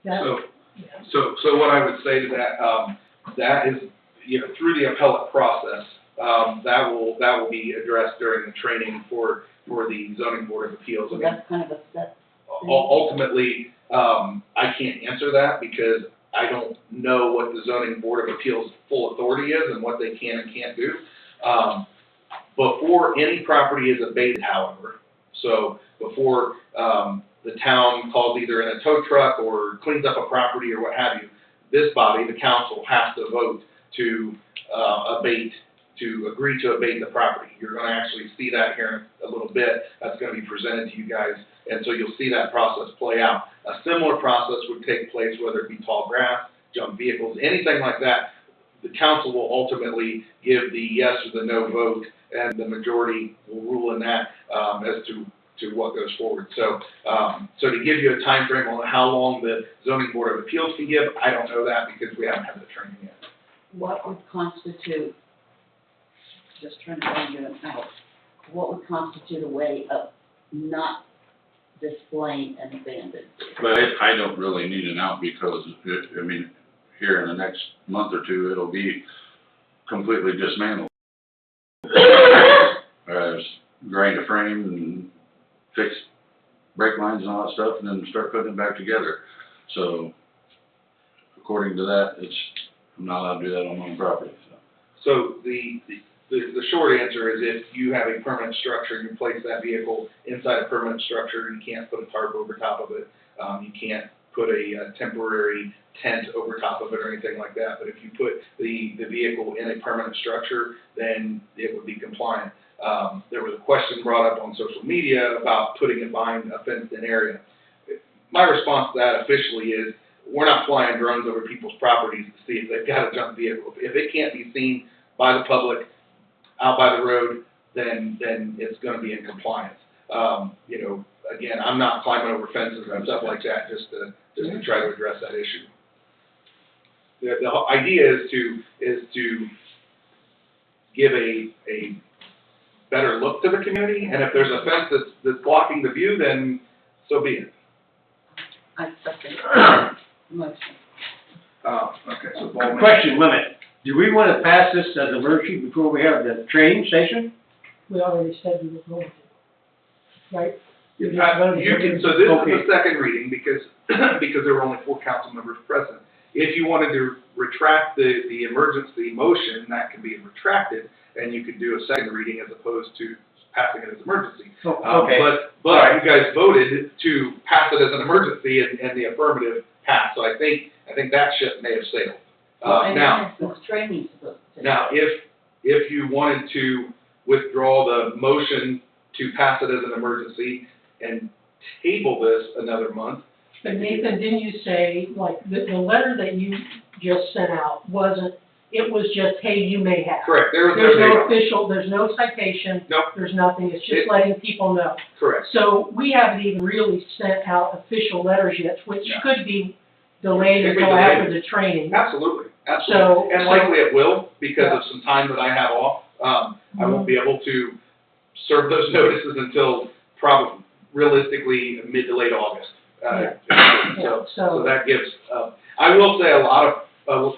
So what I would say to that, that is, through the appellate process, that will be addressed during the training for the zoning board of appeals. So that's kind of a step. Ultimately, I can't answer that because I don't know what the zoning board of appeals' full authority is and what they can and can't do. Before any property is abated, however, so before the town calls either in a tow truck or cleans up a property or what have you, this body, the council, has to vote to agree to abate the property. You're going to actually see that here in a little bit. That's going to be presented to you guys, and so you'll see that process play out. A similar process would take place whether it be tall grass, junk vehicles, anything like that. The council will ultimately give the yes or the no vote, and the majority will rule in that as to what goes forward. So, so to give you a time frame on how long the zoning board of appeals can give, I don't know that because we haven't had the training yet. What would constitute, just trying to find it out, what would constitute a way of not displaying an abandoned? But I don't really need an out because, here in the next month or two, it'll be completely dismantled. Grind a frame and fix brake lines and all that stuff, and then start putting it back together. So, according to that, I'm not allowed to do that on my own property. So the short answer is if you have a permanent structure and you place that vehicle inside a permanent structure, you can't put a tarp over top of it. You can't put a temporary tent over top of it or anything like that. But if you put the vehicle in a permanent structure, then it would be compliant. There was a question brought up on social media about putting it behind a fenced-in area. My response to that officially is, we're not flying drones over people's properties to see if they've got a junk vehicle. If it can't be seen by the public out by the road, then it's gonna be in compliance. You know, again, I'm not climbing over fences and stuff like that just to try to address that issue. The idea is to give a better look to the community, and if there's a fence that's blocking the view, then so be it. I second the motion. Okay, so Baldwin. Question limit, do we want to pass this as an emergency before we have the train station? We already said we were going to, right? We just You voted to can, do- so this is Okay. the second reading because there were only 4 council members present. If you wanted to retract the emergency motion, that can be retracted, and you could do a second reading as opposed to passing it as emergency. Okay. But you guys voted to pass it as an emergency and the affirmative passed, so I think that ship may have sailed. Now, What's training supposed to say? now, if you wanted to withdraw the motion to pass it as an emergency and table this another month. But Nathan, didn't you say, like, the letter that you just sent out wasn't, it was just, hey, you may have. Correct, there was There's no no date official, there's no citation. Nope. There's nothing, it's just It- letting people know. on. Correct, So we haven't even really sent out official letters yet, which No. could be delayed Could be until delayed. after the training. absolutely, So- absolutely. And likely it will, because of some time that I have off. I won't be able to serve those notices until probably realistically mid to late August. So that gives, I will say a lot of,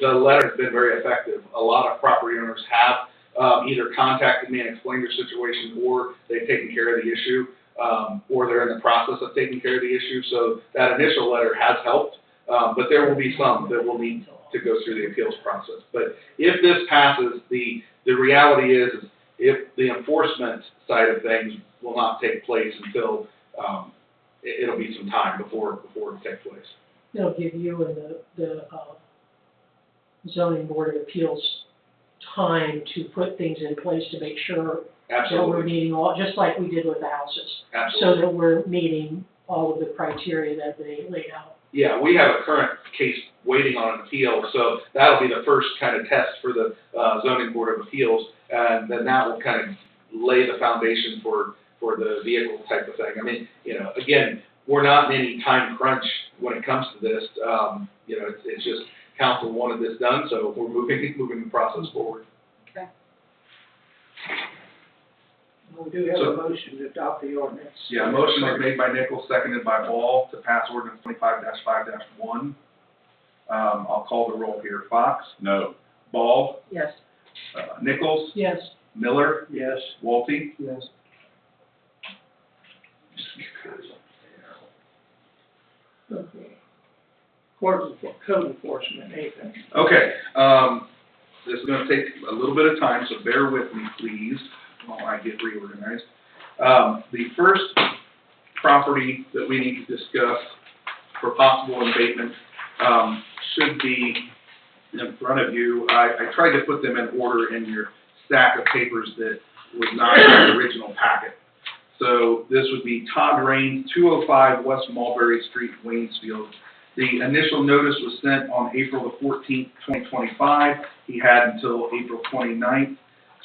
the letter has been very effective. A lot of property owners have, either contacted me and explained their situation, or they've taken care of the issue, or they're in the process of taking care of the issue. So that initial letter has helped, but there will be some that will need to go through the appeals process. But if this passes, the reality is if the enforcement side of things will not take place until, it'll be some time before it takes place. It'll give you and the zoning board of appeals time to put things in place to make sure that we're Absolutely, meeting all, just like we did with the houses. So absolutely. that we're meeting all of the criteria that they laid out. Yeah, we have a current case waiting on an appeal, so that'll be the first kind of test for the zoning board of appeals, and then that will kind of lay the foundation for the vehicle type of thing. I mean, you know, again, we're not in any time crunch when it comes to this. You know, it's just council wanted this done, so we're moving the process forward. We do have a motion to adopt the ordinance. Yeah, a motion was made by Nichols, seconded by Ball, to pass ordinance 25-5-1. I'll call the roll here. Fox? No. Ball? Yes. Nichols? Yes, Miller? Yes. Walty? Yes. Okay. Code enforcement, Nathan. Okay, this is gonna take a little bit of time, so bear with me, please, while I get reorganized. The first property that we need to discuss for possible abatement, should be in front of you. I tried to put them in order in your stack of papers that was not in the original packet. So this would be Todd Raines, 205 West Mulberry Street, Waynesfield. The initial notice was sent on April the 14th, 2025. He had until April 29th,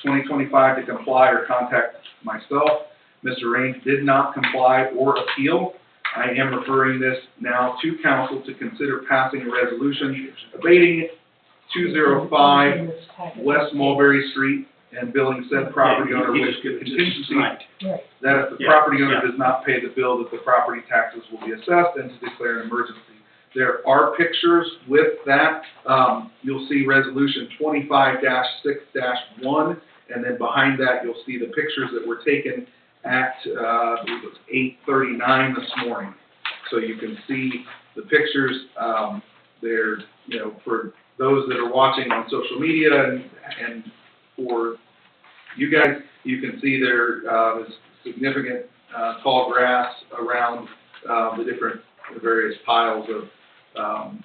2025 to comply or contact myself. Mr. Raines did not comply or appeal. I am referring this now to council to consider passing a resolution abating 205 West Mulberry Street and billing said property owner with contingency Right. right. that if the Yeah, property owner yeah. does not pay the bill, that the property taxes will be assessed and to declare an emergency. There are pictures with that. You'll see resolution 25-6-1, and then behind that, you'll see the pictures that were taken at, I believe it was 8:39 this morning. So you can see the pictures. They're, you know, for those that are watching on social media and for you guys, you can see there is significant tall grass around the various piles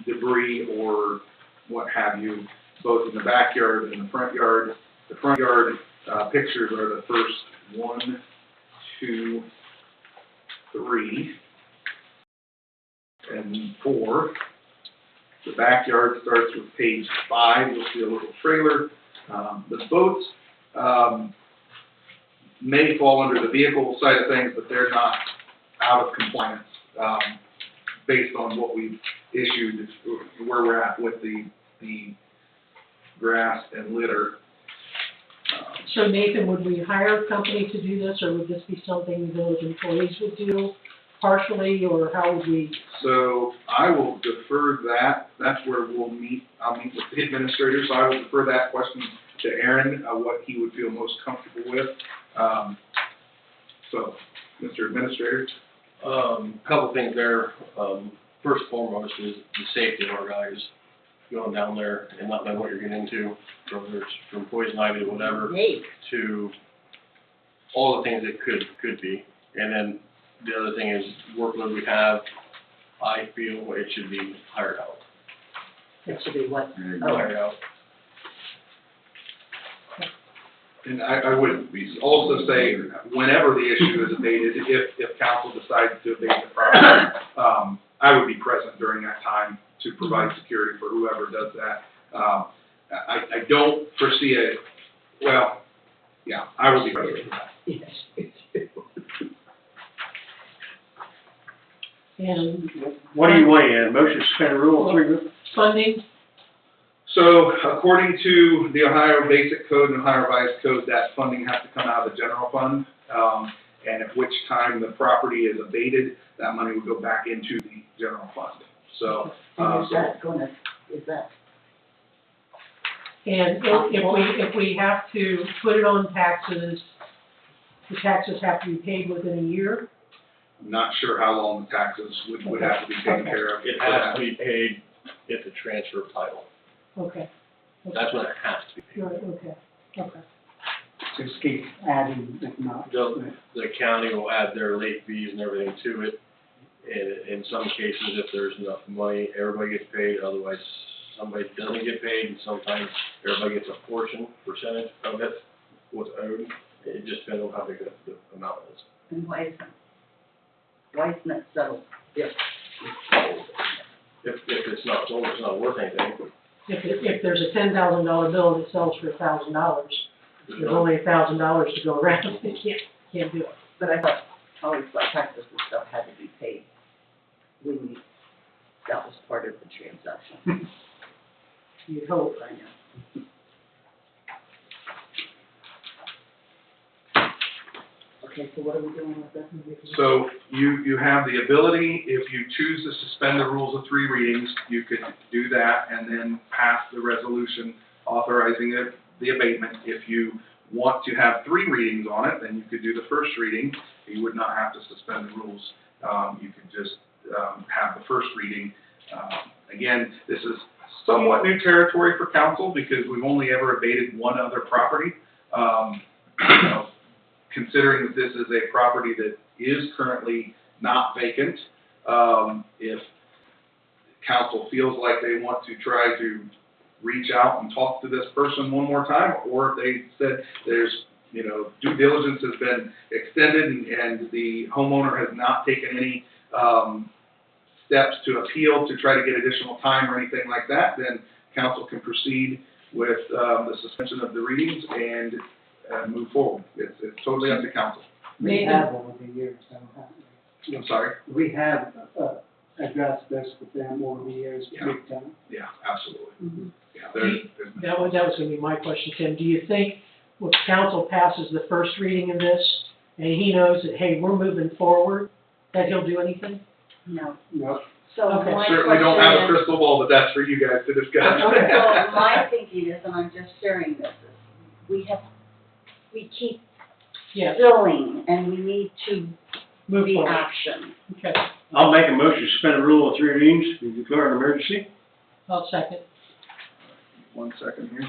debris or what have you, both in the backyard and the front yard. The front yard, pictures are the first 1, 2, 3, and 4. The backyard starts with page 5. You'll see a little trailer. The boats may fall under the vehicle side of things, but they're not out of compliance based on what we've issued, where we're at with the grass and litter. So Nathan, would we hire a company to do this, or would this be something the village employees would do partially, or how would we? So I will defer that. That's where we'll meet. I'll meet with the administrator, so I will defer that question to Aaron, what he would feel most comfortable with. So, Mr. Administrator. Couple things there. First and foremost is the safety of our guys going down there and not knowing what you're getting into, whether it's from poison ivy to whatever, Hey, to all the things it could be. And then the other thing is workload we have, I feel it should be hired out. it should be what? Hired out. And I would also say, whenever the issue is abated, if council decides to abate the property, I would be present during that time to provide security for whoever does that. I don't foresee I will be present for that. Yes. And What do you weigh in? Motion to suspend the rule of 3 readings? funding, So according to the Ohio Basic Code and Ohio Revised Code, that funding has to come out of the general fund. And at which time the property is abated, that money would go back into the general fund. So, And is that gonna, is that, and if we have to put it on taxes, the taxes have to be paid within a year? I'm not sure how long the taxes would have to be taken care of. It has to be paid if the transfer of title. Okay. That's when it has to be paid. Right, okay. Just keep adding, if not. The county will add their late fees and everything to it. And in some cases, if there's enough money, everybody gets paid, otherwise somebody doesn't get paid, and sometimes everybody gets a percentage of it, what's owed. It just depends on how big the amount is. and why isn't it settled? Yes. If it's not sold, it's not worth anything. If there's a $10,000 bill and it sells for $1,000, there's only $1,000 to go around, they can't do it. But I thought, always thought taxes and stuff had to be paid when that was part of the transaction. You'd hope. I know. Okay, so what are we doing with this? So you have the ability, if you choose to suspend the rules of 3 readings, you could do that and then pass the resolution authorizing the abatement. If you want to have 3 readings on it, then you could do the first reading. You would not have to suspend the rules. You could just have the first reading. Again, this is somewhat new territory for council because we've only ever abated one other property. Considering that this is a property that is currently not vacant, if council feels like they want to try to reach out and talk to this person one more time, or if they said there's, due diligence has been extended and the homeowner has not taken any steps to appeal to try to get additional time or anything like that, then council can proceed with the suspension of the readings and move forward. It's totally up to council. We have over the years, haven't we? I'm sorry? We have addressed this with them over the years, Yeah. big time. Yeah, absolutely. Mhm. Yeah, there's That was gonna be my question, Tim. Do you think if council passes the first reading of this, and he knows that, hey, we're moving forward, that he'll do anything? No. No, So Okay. my certainly don't have a question is, crystal ball, but that's for you guys to discuss. so my thinking is, and I'm just sharing this, is we keep Yes, filling and we need to move be forward. action. Okay, I'll make a motion to suspend the rule of 3 readings and declare an emergency. I'll second. 1 second here.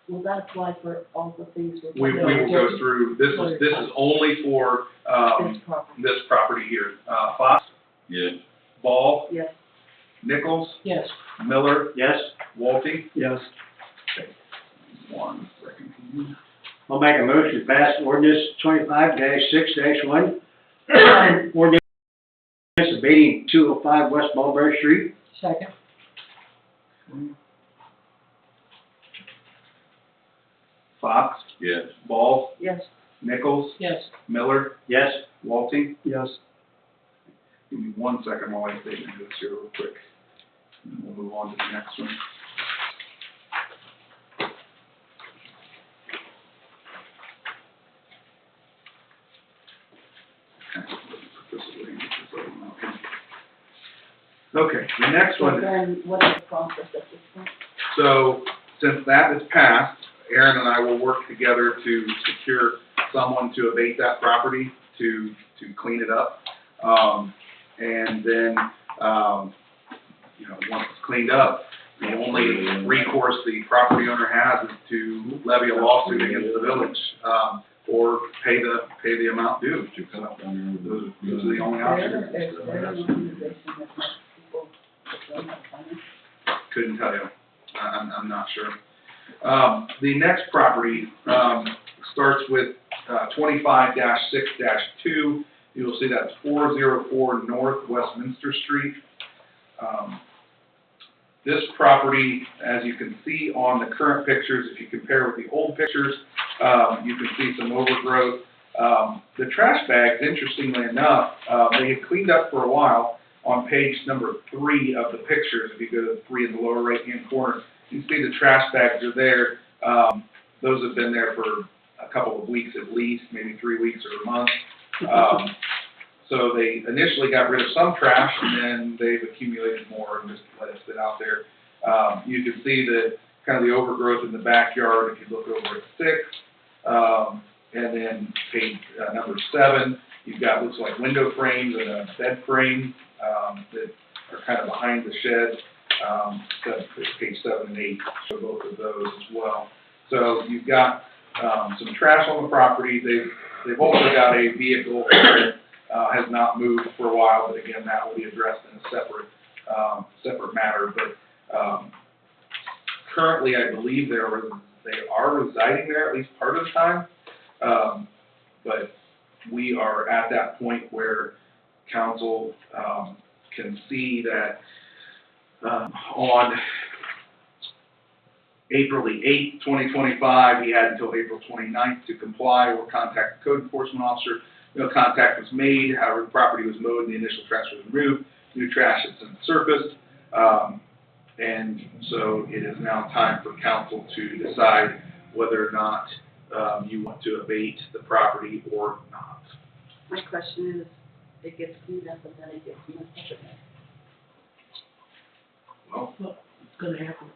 Will that apply for all the things We will go through, this is only for, this property? this property here. Fox, Yes. Ball, Yes. Nichols, Yes. Miller, Yes. Walty. Yes. 1 second. I'll make a motion to pass ordinance 25-6-1. Ordinance abating 205 West Mulberry Street. Second. Fox, Yes. Ball, Yes. Nichols, Yes. Miller, Yes. Walty. Yes. Give me 1 second while I take this here real quick. And we'll move on to the next one. Okay, the next So one, then, what is the process at this point? so since that is passed, Aaron and I will work together to secure someone to abate that property, to clean it up. And then, you know, once it's cleaned up, the only recourse the property owner has is to levy a lawsuit against the village, or pay the amount due. Those are the only options. Is there an organization that makes people don't have finance? Couldn't tell you. I'm not sure. The next property, starts with, 25-6-2. You'll see that's 404 North Westminster Street. This property, as you can see on the current pictures, if you compare with the old pictures, you can see some overgrowth. The trash bags, interestingly enough, they had cleaned up for a while. On page number 3 of the pictures, if you go to 3 in the lower right-hand corner, you can see the trash bags are there. Those have been there for a couple of weeks at least, maybe 3 weeks or a month. So they initially got rid of some trash, and then they've accumulated more and just let it sit out there. You can see the kind of the overgrowth in the backyard if you look over at 6. And then page number 7, you've got, looks like window frames and a bed frame that are kind of behind the shed. Page 7 and 8 show both of those as well. So you've got some trash on the property. They've also got a vehicle that has not moved for a while, but again, that will be addressed in a separate matter. But currently, I believe they are residing there at least part of the time. But we are at that point where council can see that on April the 8th, 2025, he had until April 29th to comply or contact the code enforcement officer. No contact was made, however, the property was mowed and the initial trash was removed. New trash has been surfaced. And so it is now time for council to decide whether or not you want to abate the property or not. My question is, it gets cleaned up and then it gets messed up again. Well, It's gonna happen.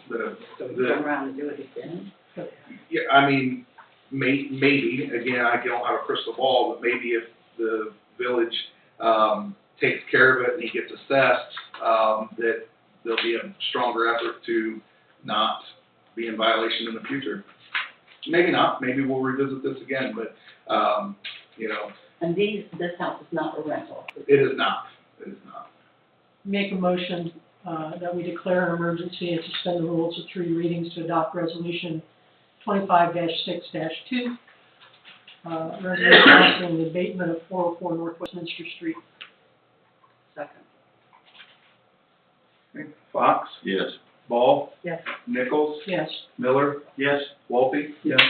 So we turn around and do it again? yeah, I mean, maybe, again, I don't have a crystal ball, but maybe if the village takes care of it and he gets assessed, that there'll be a stronger effort to not be in violation in the future. Maybe not, maybe we'll revisit this again, but, you know. And this house is not a rental? It is not, it is not. Make a motion that we declare an emergency and suspend the rules of 3 readings to adopt resolution 25-6-2. Resolution authorizing the abatement of 404 North Westminster Street. Second. Okay. Fox, Yes. Ball, Yes. Nichols, Yes. Miller, Yes. Walty. Yes.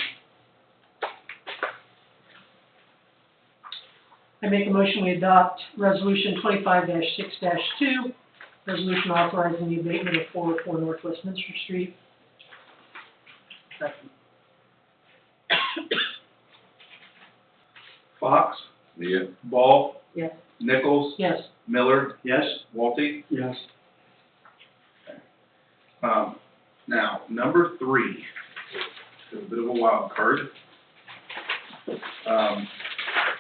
I make a motion we adopt resolution 25-6-2, resolution authorizing the abatement of 404 North Westminster Street. Second. Fox, Yeah. Ball, Yes. Nichols, Yes. Miller, Yes. Walty. Yes. Now, number 3 is a bit of a wild card.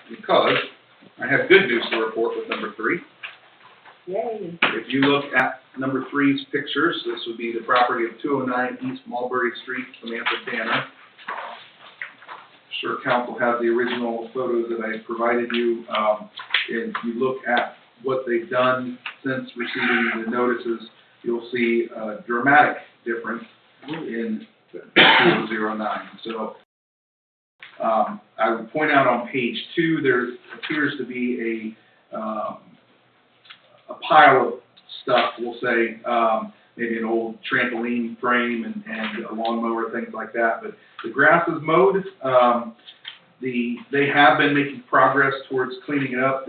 Because I have good news to report with number 3. Yay. If you look at Number 3 is pictures. This would be the property of 209 East Mulberry Street, Samantha Danner. Sure council has the original photos that I provided you. If you look at what they've done since receiving the notices, you'll see a dramatic difference in 209. So I would point out on page 2, there appears to be a pile of stuff, we'll say, maybe an old trampoline frame and a lawnmower, things like that. But the grass is mowed. They have been making progress towards cleaning it up.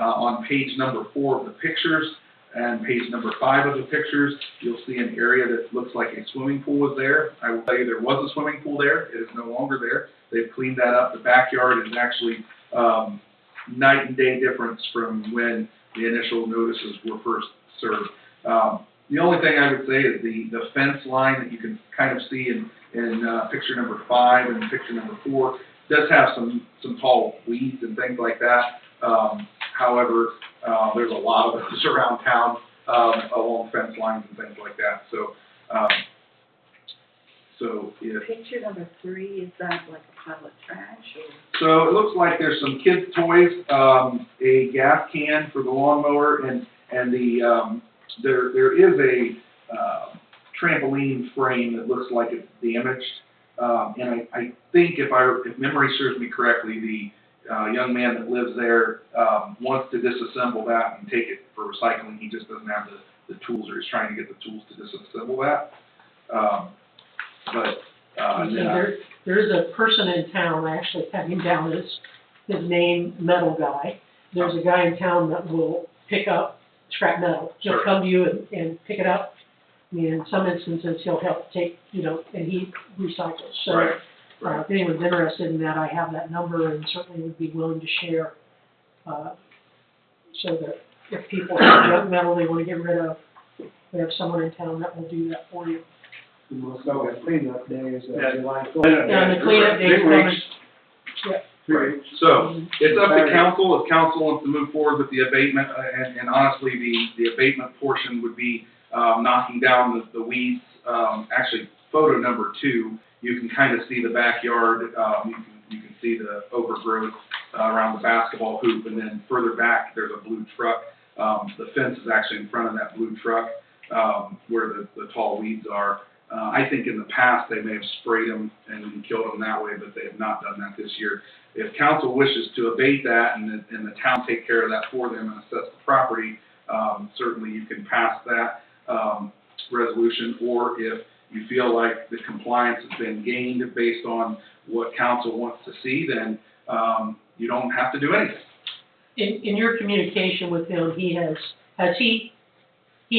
On page number 4 of the pictures and page number 5 of the pictures, you'll see an area that looks like a swimming pool was there. I will tell you there was a swimming pool there. It is no longer there. They've cleaned that up. The backyard is actually night and day difference from when the initial notices were first served. The only thing I would say is the fence line that you can kind of see in picture number 5 and picture number 4 does have some tall weeds and things like that. However, there's a lot of those around town along fence lines and things like that. So if Picture number 3, is that like a pile of trash or? so, it looks like there's some kids' toys, a gas can for the lawnmower, and there is a trampoline frame that looks like it's damaged. And I think if memory serves me correctly, the young man that lives there wants to disassemble that and take it for recycling. He just doesn't have the tools, or he's trying to get the tools to disassemble that. There is a person in town, I actually have him down as his name, Metal Guy. There's a guy in town that will pick up scrap metal. He'll Sure. come to you and pick it up. I mean, in some instances, he'll help take, and he recycles. So, Right, right. if anyone's interested in that, I have that number and certainly would be willing to share, so that if people have junk metal they want to get rid of, we have someone in town that will do that for you. And we'll go with cleanup day is Yeah. July And the cleanup day's 3 coming. weeks. Yep. 3 weeks. So, it's up to council. If council wants to move forward with the abatement, and honestly, the abatement portion would be knocking down the weeds. Actually, photo number 2, you can kind of see the backyard. You can see the overgrowth around the basketball hoop, and then further back, there's a blue truck. The fence is actually in front of that blue truck where the tall weeds are. I think in the past, they may have sprayed them and killed them that way, but they have not done that this year. If council wishes to abate that and the town take care of that for them and assess the property, certainly you can pass that resolution, or if you feel like the compliance has been gained based on what council wants to see, then you don't have to do anything. In your communication with him, he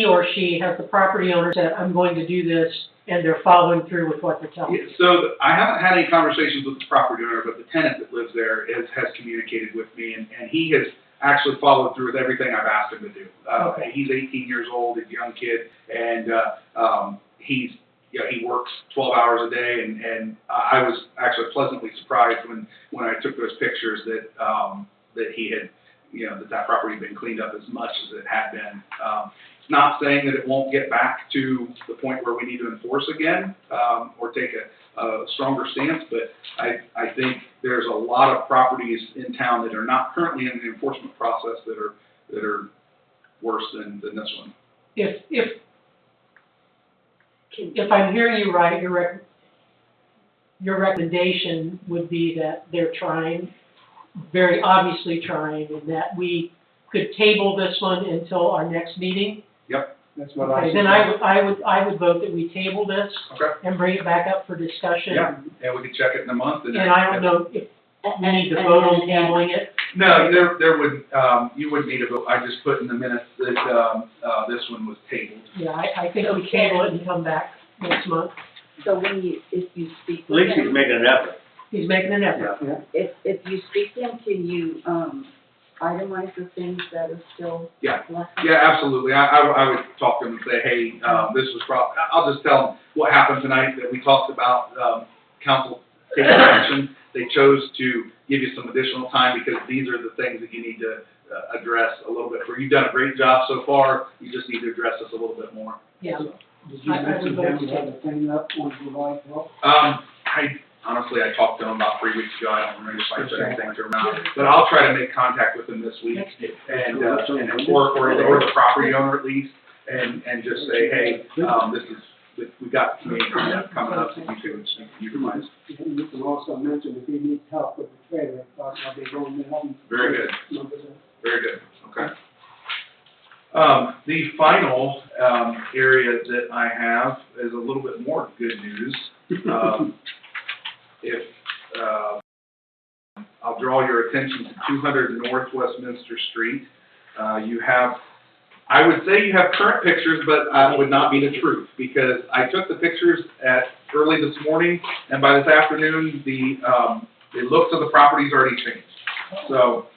or she has the property owner said, I'm going to do this, and they're following through with what they're telling you. So I haven't had any conversations with the property owner, but the tenant that lives there has communicated with me, and he has actually followed through with everything I've asked him to do. Okay. He's 18 years old, he's a young kid, and he works 12 hours a day, and I was actually pleasantly surprised when I took those pictures that he had, that property had been cleaned up as much as it had been. It's not saying that it won't get back to the point where we need to enforce again, or take a stronger stance, but I think there's a lot of properties in town that are not currently in the enforcement process that are worse than this one. If I'm hearing you right, your recommendation would be that they're trying, very obviously trying, and that we could table this one until our next meeting? Yep. That's what I Okay, said. then I would vote that we table this Okay. and bring it back up for discussion. Yeah, and we can check it in a month. And I don't know if you need to vote on tabling it. No, there would, you wouldn't need a vote. I just put in the minutes that, this one was tabled. Yeah, I think we table it and come back next month. So if you speak At with least he's him, making an effort. He's making an effort. Yeah. if you speak to him, can you, itemize the things that are still Yeah. left? Yeah, absolutely. I would talk to them and say, hey, this was I'll just tell them what happened tonight, that we talked about, council taking action. They chose to give you some additional time because these are the things that you need to address a little bit. For you've done a great job so far, you just need to address this a little bit more. Yeah. Did you mention them to have the thing up on July 12th? I talked to him about 3 weeks ago. I don't remember if I said anything to him now, but I'll try to make contact with him this week and or the property owner at least, and just say, hey, we got the community coming up, that you can utilize. And you can also mention if he needs help with the trailer, I'll be going to help him. Very good. Numbers in. Very good, okay. The final, area that I have is a little bit more good news. I'll draw your attention to 200 North Westminster Street. I would say you have current pictures, but would not be the truth, because I took the pictures early this morning, and by this afternoon, the looks of the property's already changed. So,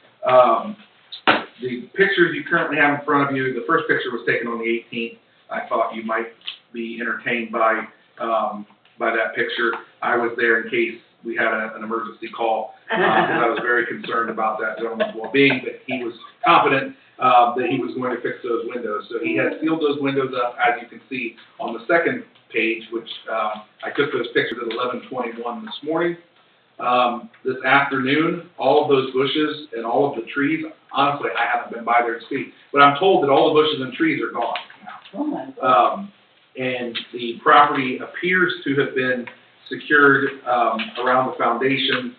the pictures you currently have in front of you, the first picture was taken on the 18th. I thought you might be entertained by that picture. I was there in case we had an emergency call, because I was very concerned about that gentleman's well-being, but he was confident that he was going to fix those windows. So he had sealed those windows up, as you can see on the second page, which I took those pictures at 11:21 this morning. This afternoon, all of those bushes and all of the trees, honestly, I haven't been by there to see, but I'm told that all the bushes and trees are gone now. Oh, my God. And the property appears to have been secured around the foundation,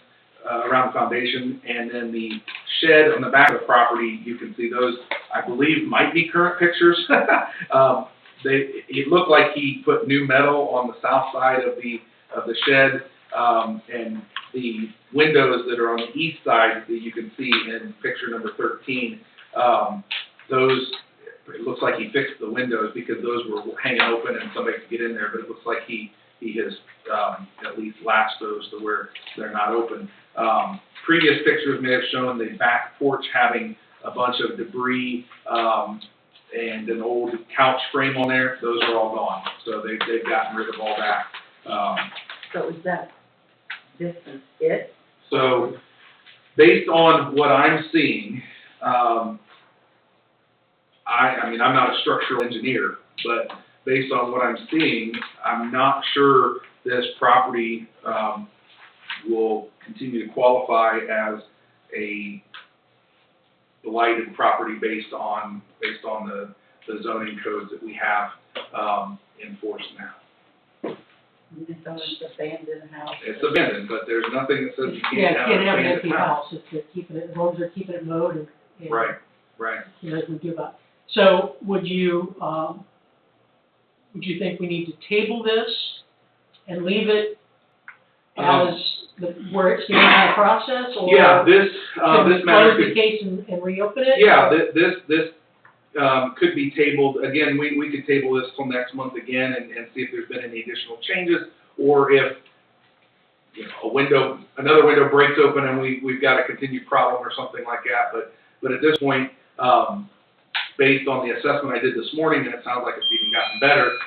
and then the shed on the back of the property, you can see those, I believe, might be current pictures. It looked like he put new metal on the south side of the shed, and the windows that are on the east side that you can see in picture number 13, it looks like he fixed the windows because those were hanging open and somebody could get in there, but it looks like he has at least latched those to where they're not open. Previous pictures may have shown the back porch having a bunch of debris and an old couch frame on there. Those are all gone, so they've gotten rid of all that. So is this is it? So, based on what I'm seeing, I mean, I'm not a structural engineer, but based on what I'm seeing, I'm not sure this property will continue to qualify as a blighted property based on the zoning codes that we have in force now. It's an abandoned house. It's abandoned, but there's nothing that says you Yeah, can't you can't have an have an empty abandoned house. house, if they're keeping it, as long as they're keeping it mowed and. Right. You know, we give up. So would you think we need to table this and leave it as where it stands in the process, or? Yeah, this matter Close the could, case and reopen it? yeah, this could be tabled, again, we could table this till next month again and see if there's been any additional changes, or if, you know, another window breaks open and we've got a continued problem or something like that, but at this point, based on the assessment I did this morning, and it sounds like it's even gotten better,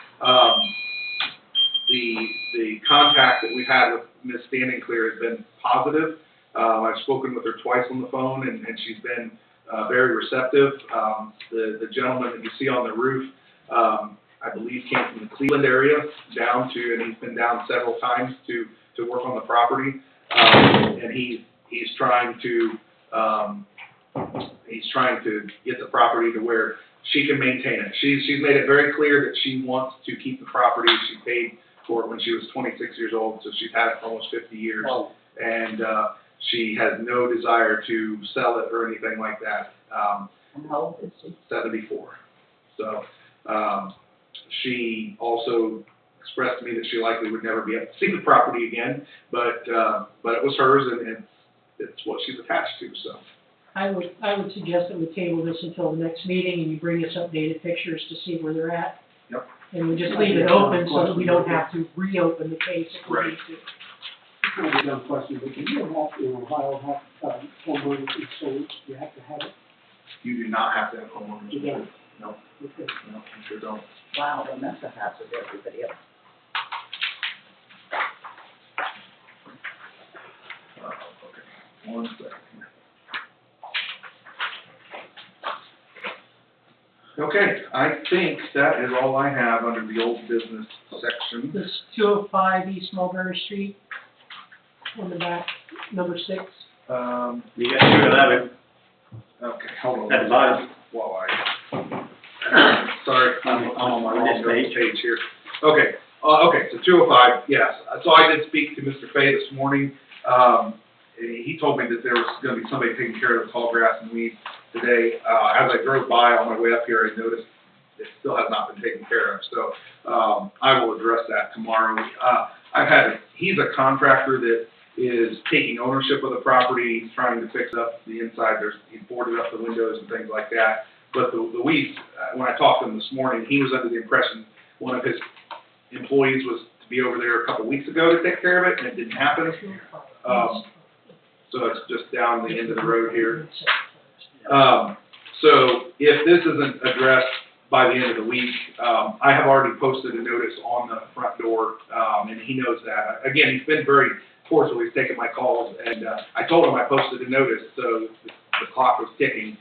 the contact that we've had with Ms. Standing Clear has been positive. I've spoken with her twice on the phone, and she's been very receptive. The gentleman that you see on the roof, I believe came from the Cleveland area and he's been down several times to work on the property. And he's trying to get the property to where she can maintain it. She's made it very clear that she wants to keep the property. She paid for it when she was 26 years old, so she's had it for almost 50 years. Oh. And she has no desire to sell it or anything like that. And how old is she? 74. So she also expressed to me that she likely would never be able to see the property again, but it was hers, and it's what she's attached to. So I would suggest that we table this until the next meeting, and you bring us updated pictures to see where they're at. Yep. And we just leave it open so that we don't have to reopen the case if we need to. It's not a dumb question, but can you have, in Ohio, have homeowners insurance? You have to have it? you do not have to have homeowners You don't? insurance. No, Okay. no, you sure don't. Wow, then that's a hazard to everybody else. Okay, one second. Okay, I think that is all I have under the old business section. This 205 East Mulberry Street, on the back, number 6. You got 211 Okay, hold on. at the bottom. While sorry, I'm on my On this wrong page. page here. Okay, so 205, yes. So I did speak to Mr. Fay this morning. He told me that there was gonna be somebody taking care of the tall grass and weeds today. As I drove by on my way up here, I noticed it still has not been taken care of. So, I will address that tomorrow. He's a contractor that is taking ownership of the property. He's trying to fix up the inside. He boarded up the windows and things like that. But the weeds, when I talked to him this morning, he was under the impression one of his employees was to be over there a couple weeks ago to take care of it, and it didn't happen. So it's just down the end of the road here. So if this isn't addressed by the end of the week, I have already posted a notice on the front door, and he knows that. Again, he's been very forceful. He's taken my calls, and I told him I posted a notice, so the clock was ticking.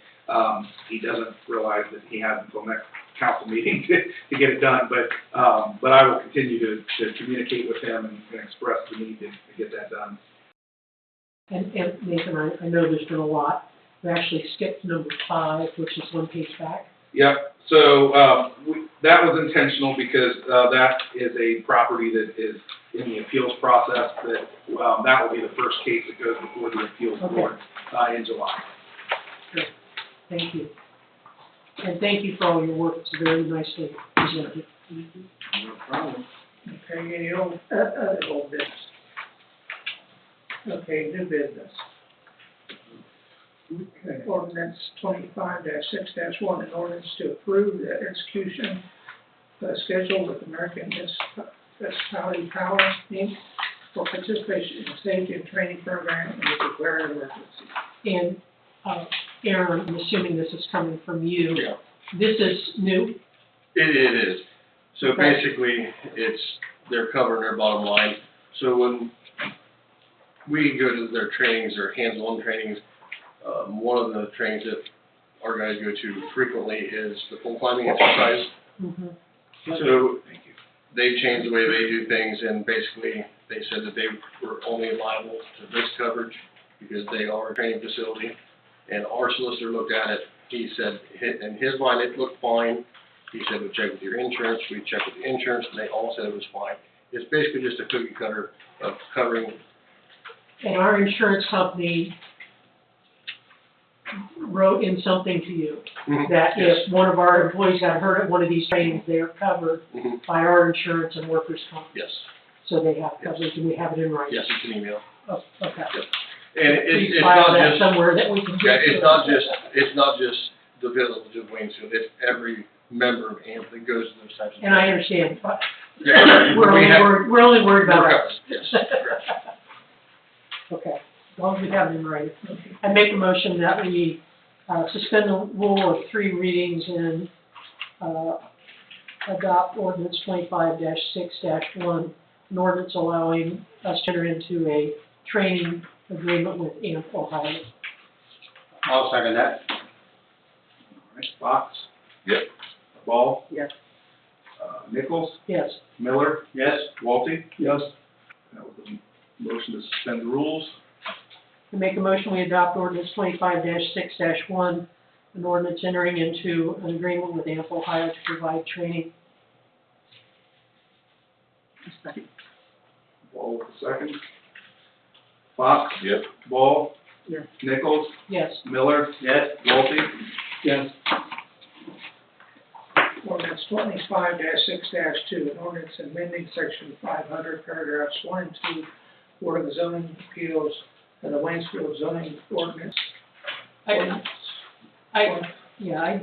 He doesn't realize that he has until next council meeting to get it done, but I will continue to communicate with him and express the need to get that done. And Nathan, I know there's been a lot. We actually skipped number 5, which is one page back. Yep, so, that was intentional because, that is a property that is in the appeals process, that will be the first case that goes before the appeals board, in July. Thank you. And thank you for all your work. It's very nicely presented. No problem. Okay, any old business? Okay, new business. Okay, ordinance 25-6-1, an ordinance to approve the execution schedule with American Municipality Power, Inc. for participation in the safety and training program and to declare an emergency. And, Aaron, I'm assuming this is coming from you. Yeah. This is new? It is. So Okay. basically, they're covering their bottom line. So when we go to their trainings, their hands-on trainings, one of the trainings that our guys go to frequently is the pole climbing exercise. Mm-hmm. So they changed the way they do things, and basically they said that they were only liable to this coverage because they are a training facility. And our solicitor looked at it. He said, in his mind, it looked fine. He said, we checked with your insurance. We checked with the insurance, and they all said it was fine. It's basically just a cookie cutter of covering. And our insurance company wrote in something to you that if one of our employees got hurt at one of these trainings, they are covered Mhm. by our insurance and workers' comp. Yes. So they have coverage, and we have it in writing. Yes, it's an email. Oh, okay. And Please it's file not that just, somewhere that we can. yeah, get it's not just the village of Waynesfield. It's every member of AMP that goes to those types of. And I understand, but Yeah, we're only worried about we're us. covered, yes, correct. Okay, as long as we have it in writing. I make a motion that we suspend the rule of 3 readings and adopt ordinance 25-6-1, an ordinance allowing us to enter into a training agreement with AMP Ohio. I'll second that. All right, Fox? Yep. Ball? Yes. Nichols? Yes. Miller? Yes. Walty? Yes, That was a motion to suspend the rules. I make a motion we adopt ordinance 25-6-1, an ordinance entering into an agreement with AMP Ohio to provide training. Ball with the second. Fox? Yep. Ball? Yes. Nichols? Yes. Miller? Yes. Walty? yes, Ordinance 25-6-2, an ordinance amending section 500, paragraphs 1 and 2, Board of the Zoning Appeals and the Waynesfield zoning ordinance. I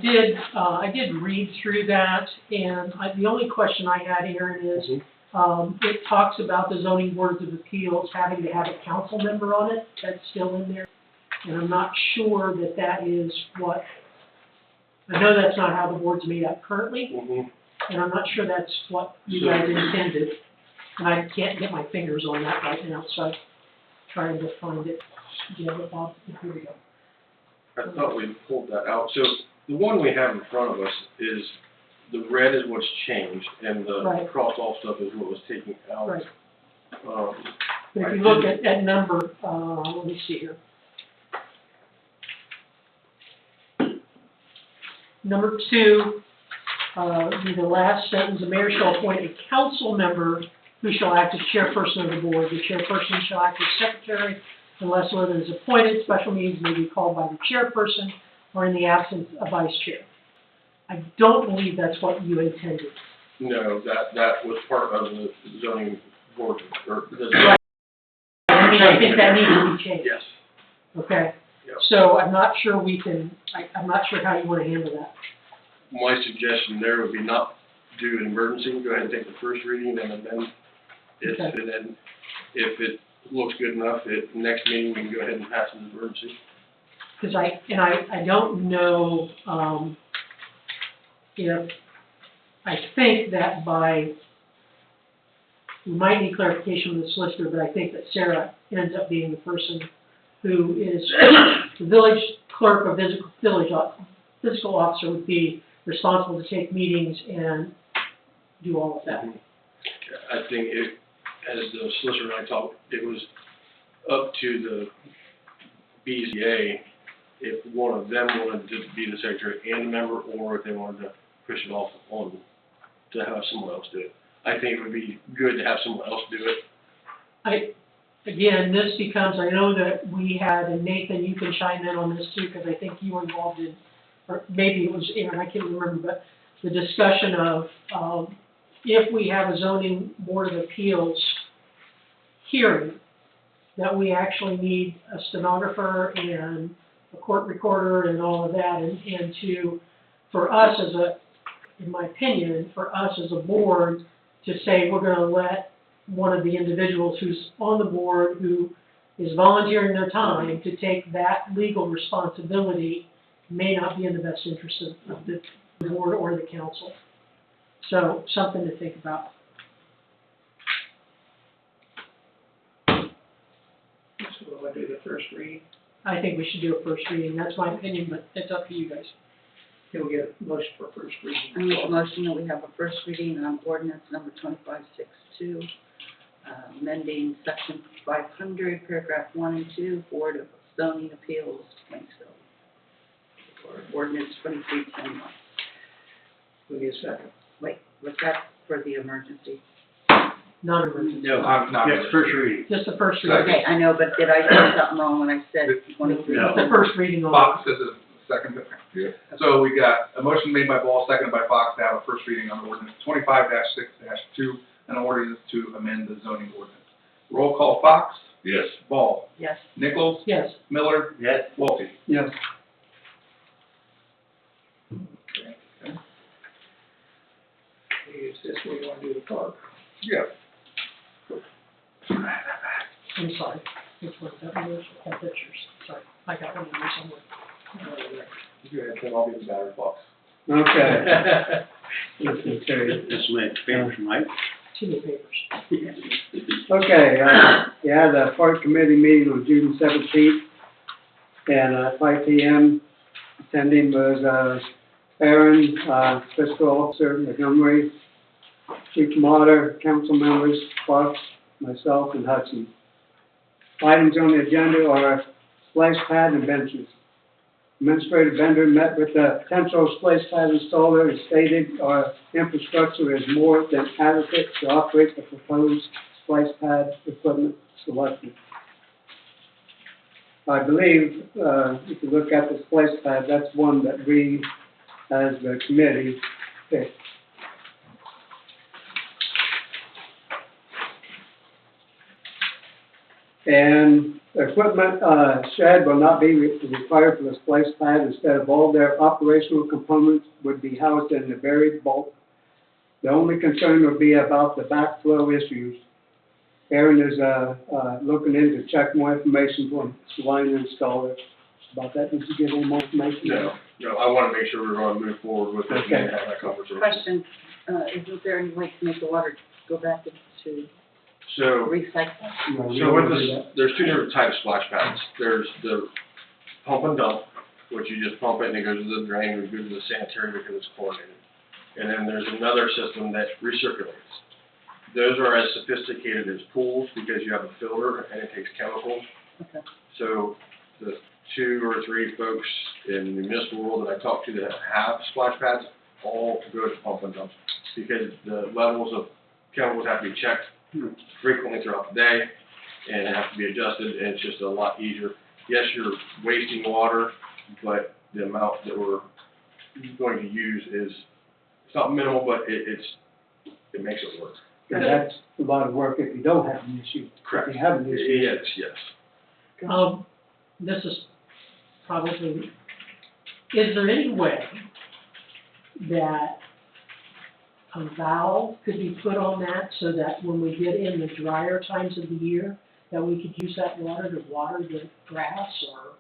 did read through that, and the only question I had, Aaron, is, it talks about the zoning boards of appeals having to have a council member on it. That's still in there. And I'm not sure that is what, I know that's not how the board's made up currently, Mhm. and I'm not sure that's what you guys intended. And I can't get my fingers on that right now, so I'm trying to find it. Yeah, Bob, here we go. I thought we pulled that out. So The one we have in front of us is, the red is what's changed, and the Right. crossed off stuff is what was taken out. Right. Um, But if you look at number, let me see here. Number 2, be the last sentence, the mayor shall appoint a council member who shall act as chairperson of the board. The chairperson shall act as secretary unless other is appointed. Special meetings may be called by the chairperson or in the absence of vice chair. I don't believe that's what you intended. No, that was part of the zoning board, or the. Right. I mean, I think that needs to be changed. Yes. Okay? Yep. So I'm not sure I'm not sure how you want to handle that. My suggestion there would be not do an emergency, go ahead and take the first reading and amend it, Okay. and then if it looks good enough, at the next meeting, we can go ahead and pass an emergency. Because I don't know, if, I think that we might need clarification from the solicitor, but I think that Sarah ends up being the person who is, the village clerk or fiscal officer would be responsible to take meetings and do all of that. I think as the solicitor and I talked, it was up to the BZA if one of them wanted to be the secretary and a member, or if they wanted to push it off on, to have someone else do it. I think it would be good to have someone else do it. Again, this becomes, I know that we had, and Nathan, you can chime in on this too, because I think you were involved in, or maybe it was Aaron, I can't remember, but the discussion of, if we have a zoning board of appeals hearing, that we actually need a stenographer and a court recorder and all of that, and to, for us as in my opinion, for us as a board to say we're gonna let one of the individuals who's on the board, who is volunteering their time to take that legal responsibility, may not be in the best interest of the board or the council. So, something to think about. So we'll do the first reading, I think we should do a first reading, that's my opinion, but it's up to you guys. then we'll get a motion for first reading. I make a motion that we have a first reading on ordinance number 2562, amending section 500, paragraph 1 and 2, Board of Zoning Appeals, Waynesfield. Ordinance 2321. We'll get a second. Wait, was that for the emergency? Not emergency, No, Not yes, first reading. just the first reading. Okay, I know, but did I do something wrong when I said 23? No. The first reading on Fox says a second. Yeah. So we got a motion made by Ball, seconded by Fox to have a first reading on ordinance 25-6-2, an ordinance to amend the zoning ordinance. Roll call: Fox, Yes. Ball, Yes. Nichols, Yes, Miller, Yes. Wolfe. Yes. Is this where you want to do the park? Yeah. I'm sorry, which one, that one, or pictures, sorry, I got one in there somewhere. Go ahead, then I'll be the battery box. Okay. Listen, Terry. This my papers, Mike. Too many papers. Okay, yeah, the park committee meeting on June 17th, and at 5 p.m. attending was, Aaron, fiscal officer, Montgomery, Chief Motter, council members, Fox, myself, and Hudson. Items on the agenda are splash pad and benches. Administrative vendor met with the potential splash pad installer and stated our infrastructure is more than adequate to operate the proposed splash pad equipment selected. I believe, if you look at the splash pad, that's one that we, as the committee, picked. And the equipment shed will not be required for the splice pad. Instead of all their operational components would be housed in the buried bulk. The only concern would be about the backflow issues. Aaron is looking into check more information from the line installer about that. Did you get any more information? No, I want to make sure we're going to move forward with it Okay. and have that conversation. Question, isn't there any way to make the water go back into So, No, we so with don't do this, that. there's two different types of splash pads. There's the pump and dump, which you just pump it and it goes to the drain, or it goes to the sanitary because it's chlorinated. And then there's another system that recirculates. Those are as sophisticated as pools because you have a filter and it takes chemicals. Okay. So the 2 or 3 folks in the municipal world that I talk to that have splash pads all go to pump and dump because the levels of chemicals have to be checked frequently throughout the day and have to be adjusted, and it's just a lot easier. Yes, you're wasting water, but the amount that we're going to use is, it's not minimal, but it makes it work. And that's a lot of work if you don't have an issue. Correct. If you have an issue. Yes, yes. This is probably, is there any way that a valve could be put on that so that when we get in the drier times of the year, that we could use that water to water the grass or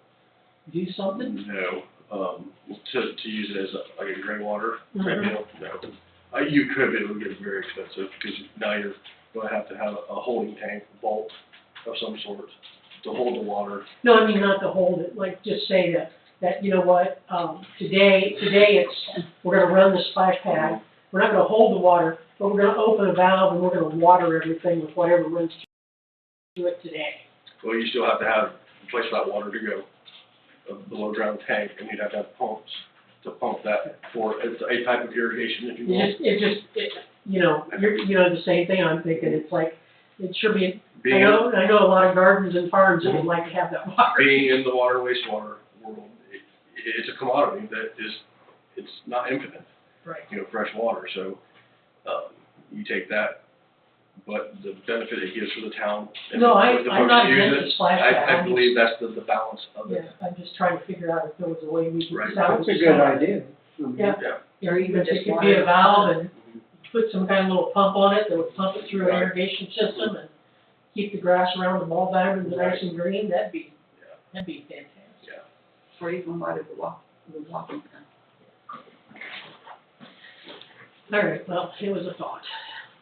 do something? No, to use it as like a gray water type Mhm. deal, no. You could, but it would get very expensive because now you're going to have a holding tank, vault of some sort to hold the water. No, I mean, not to hold it, like, just say that, you know what, today we're gonna run the splash pad, we're not gonna hold the water, but we're gonna open a valve and we're gonna water everything with whatever runs to it today. Well, you still have to have a place for that water to go, a below ground tank, and you'd have to have pumps to pump that for, it's a type of irrigation, if you will. You know, the same thing I'm thinking, it's like, it should be, I Being, know a lot of gardens and farms that would like to have that water. being in the water wastewater world, it's a commodity that is, it's not infinite. Right. Fresh water, so, you take that, but the benefit it gives for the town. And No, for the I'm folks not that use against it, the splash pad. I believe that's the balance of it. Yeah, I'm just trying to figure out if there was a way we could Right. salvage That's a good some. idea. Yeah. Yeah. Or even if Just it could be a water. valve and put some kind of little pump on it that would pump it through an Right. irrigation system and keep the grass around the ball diamonds nice and green, that'd be fantastic. Yeah. Or even water the walking path. All right, well, it was a thought,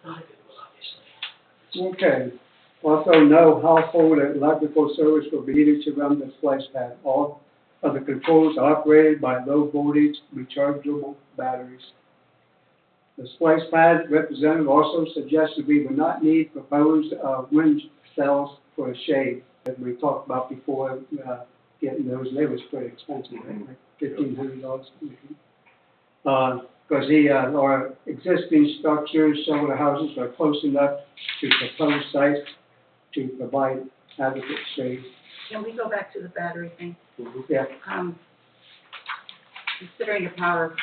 not a good one, obviously. Okay. Also, no household electrical service will be needed to run the splash pad. All of the controls are operated by low voltage rechargeable batteries. The splash pad representative also suggested we would not need proposed wind cells for a shade, that we talked about before, getting those. They was pretty expensive, right? Like $1,500. Because our existing structures, some of the houses are close enough to proposed sites to provide adequate shade. Can we go back to the battery thing? Yeah. Considering a power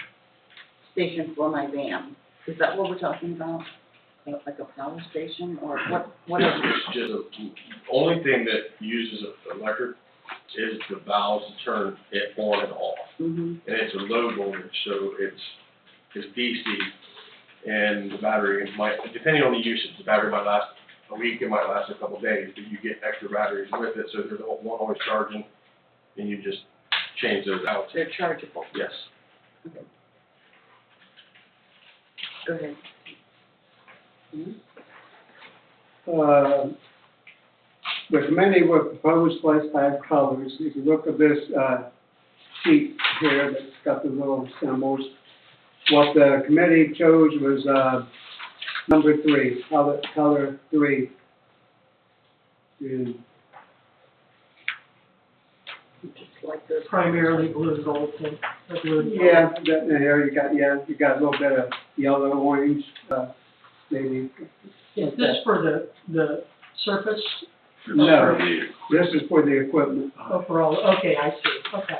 station for my van, is that what we're talking about? Like a power station, or what is It's just only thing that uses electric is the valves to turn it on and off. Mm-hmm. And it's a low voltage, so it's DC, and the battery might, depending on the usage, the battery might last a week, it might last a couple of days, but you get extra batteries with it, so there's one always charging, and you just change those out. They're chargeable. Yes. Okay. Go ahead. Recommending what proposed splash pad colors. If you look at this sheet here that's got the little symbols, what the committee chose was number 3, color 3. And Just like those. Primarily blue and gold, and blue and gold. yeah, that, there you got a little bit of yellow, orange, maybe. Is this for the surface No, this is for the equipment. overall? Okay, I see, okay.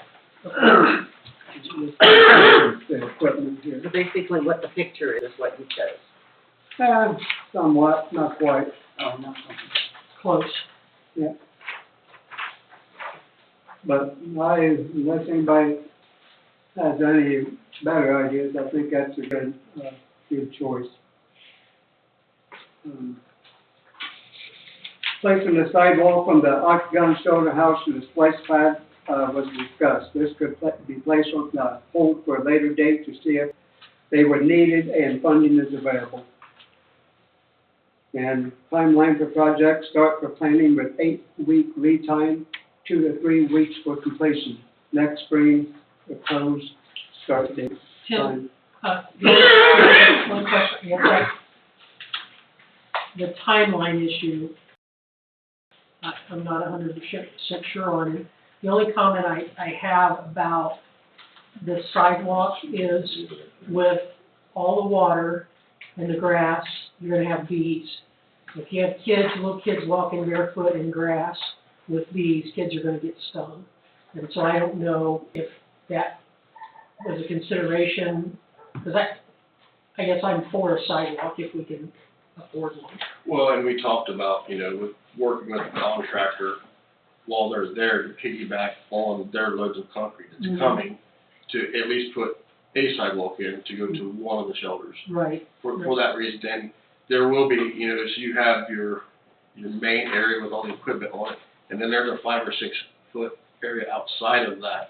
The equipment here. So basically what the picture is what you chose. Somewhat, not quite. Oh, no. Close. Yeah. But unless anybody has any better ideas, I think that's a good choice. Placing the sidewall from the octagon shoulder house to the splash pad was discussed. This could be placed on hold for a later date to see if they were needed and funding is available. And timeline for project, start for planning with 8-week lead time, 2 to 3 weeks for completion. next spring, proposed start date. Tim, one question, yes, the timeline issue, I'm not 100% sure on it. The only comment I have about the sidewalk is with all the water and the grass, you're gonna have bees. If you have kids, little kids walking barefoot in grass with bees, kids are gonna get stung. And so I don't know if that was a consideration, because I guess I'm for a sidewalk if we can afford one. Well, and we talked about, with working with the contractor while they're there to piggyback on their loads of concrete that's coming, to at least put a sidewalk in to go to one of the shelters. Right. For that reason, then there will be, so you have your main area with all the equipment on it, and then there's a 5 or 6 foot area outside of that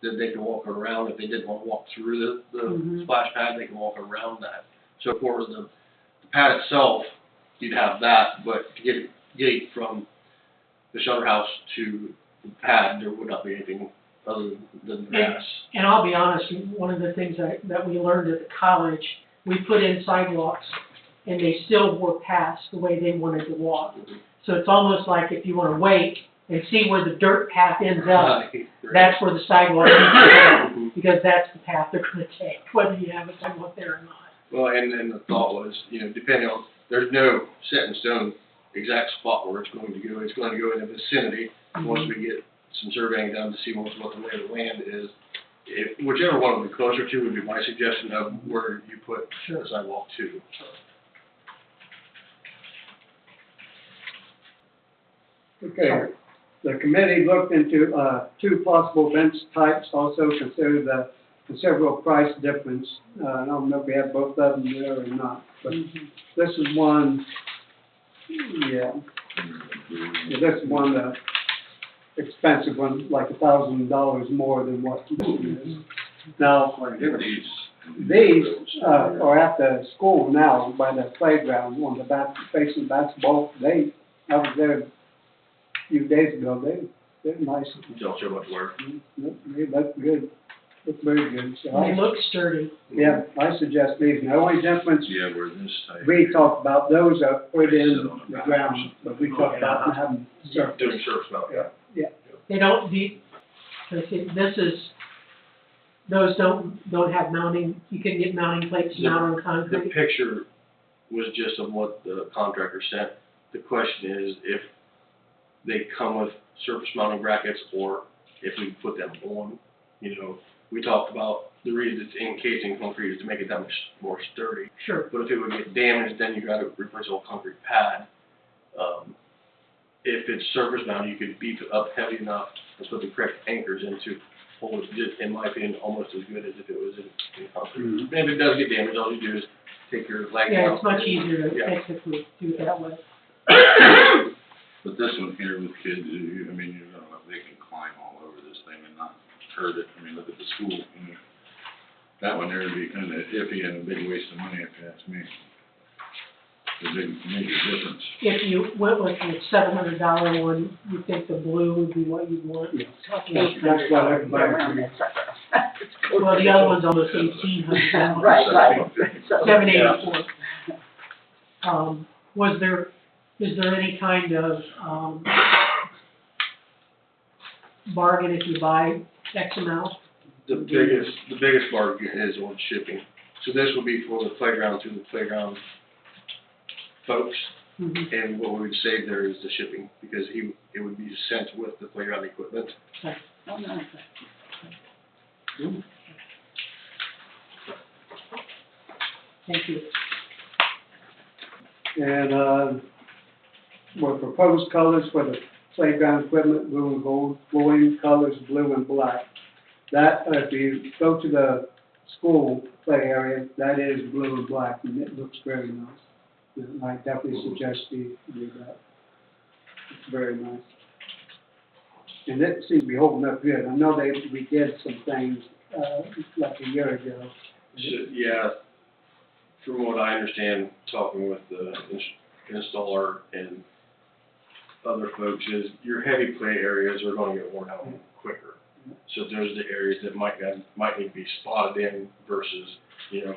they can walk around. If they didn't want to walk through the splash pad, they can walk around that. So for the pad itself, you'd have that, but to get from the shelter house to the pad, there would not be anything other than grass. And I'll be honest, one of the things that we learned at the college, we put in sidewalks and they still were past the way they wanted to walk. So it's almost like if you want to wait and see where the dirt path ends up, that's where the sidewalk needs to go, because that's the path they're going to take, whether you have a sidewalk there or not. Well, and the thought was, depending on, there's no set in stone exact spot where it's going to go. It's going to go in the vicinity once we get some surveying done to see what the lay of the land is. Whichever one would be closer to would be my suggestion of where you put the sidewalk to. Okay, the committee looked into, 2 possible bench types, also considered the considerable price difference. I don't know if we have both of them there or not, but this is one, this is one, expensive one, like $1,000 more than what this is. Now, these are at the school now, by the playground, on the back, facing basketball. I was there a few days ago, they're nice. Don't show much work. They look good, look very good. So They look sturdy. yeah, I suggest these. The only difference, where this type. we talked about those are put in the ground, but we talked about having surface. Doing surf mount. They don't those don't have mounting, you can get mounting plates to mount on The concrete. picture was just of what the contractor sent. The question is if they come with surface mounting brackets or if we put them on. We talked about the reason it's encased in concrete is to make it that much more sturdy. Sure. But if it would get damaged, then you got to replace the whole concrete pad. If it's surface mounted, you could beef it up heavy enough and put the correct anchors into hold it, just, in my opinion, almost as good as if it was in concrete. And if it does get damaged, all you do is take your leg out. Yeah, it's much easier to technically do it that way. But this one here with kids, they can climb all over this thing and not hurt it. Look at the school, That one there would be kind of iffy and a big waste of money if you ask me. It's a big, major difference. If you went with the $700 one, you think the blue would be what you'd want? Yeah. That's what everybody agrees. Well, the other one's almost $1,800. Right. $784. Is there any kind of, bargain if you buy X amount? The biggest bargain is on shipping. So this will be for the playground to the playground folks, and what we would save there is the shipping, because it would be sent with the playground equipment. Okay. Oh, nice. Thank you. And, with proposed colors for the playground equipment, blue and gold, flooring colors, blue and black. That, if you go to the school play area, that is blue and black, and it looks very nice. And I definitely suggest you do that. It's very nice. And it seems to be holding up good. I know we did some things, like a year ago. Yeah, from what I understand, talking with the installer and other folks, is your heavy play areas are going to get worn out quicker. So those are the areas that might need to be spotted in versus, you know,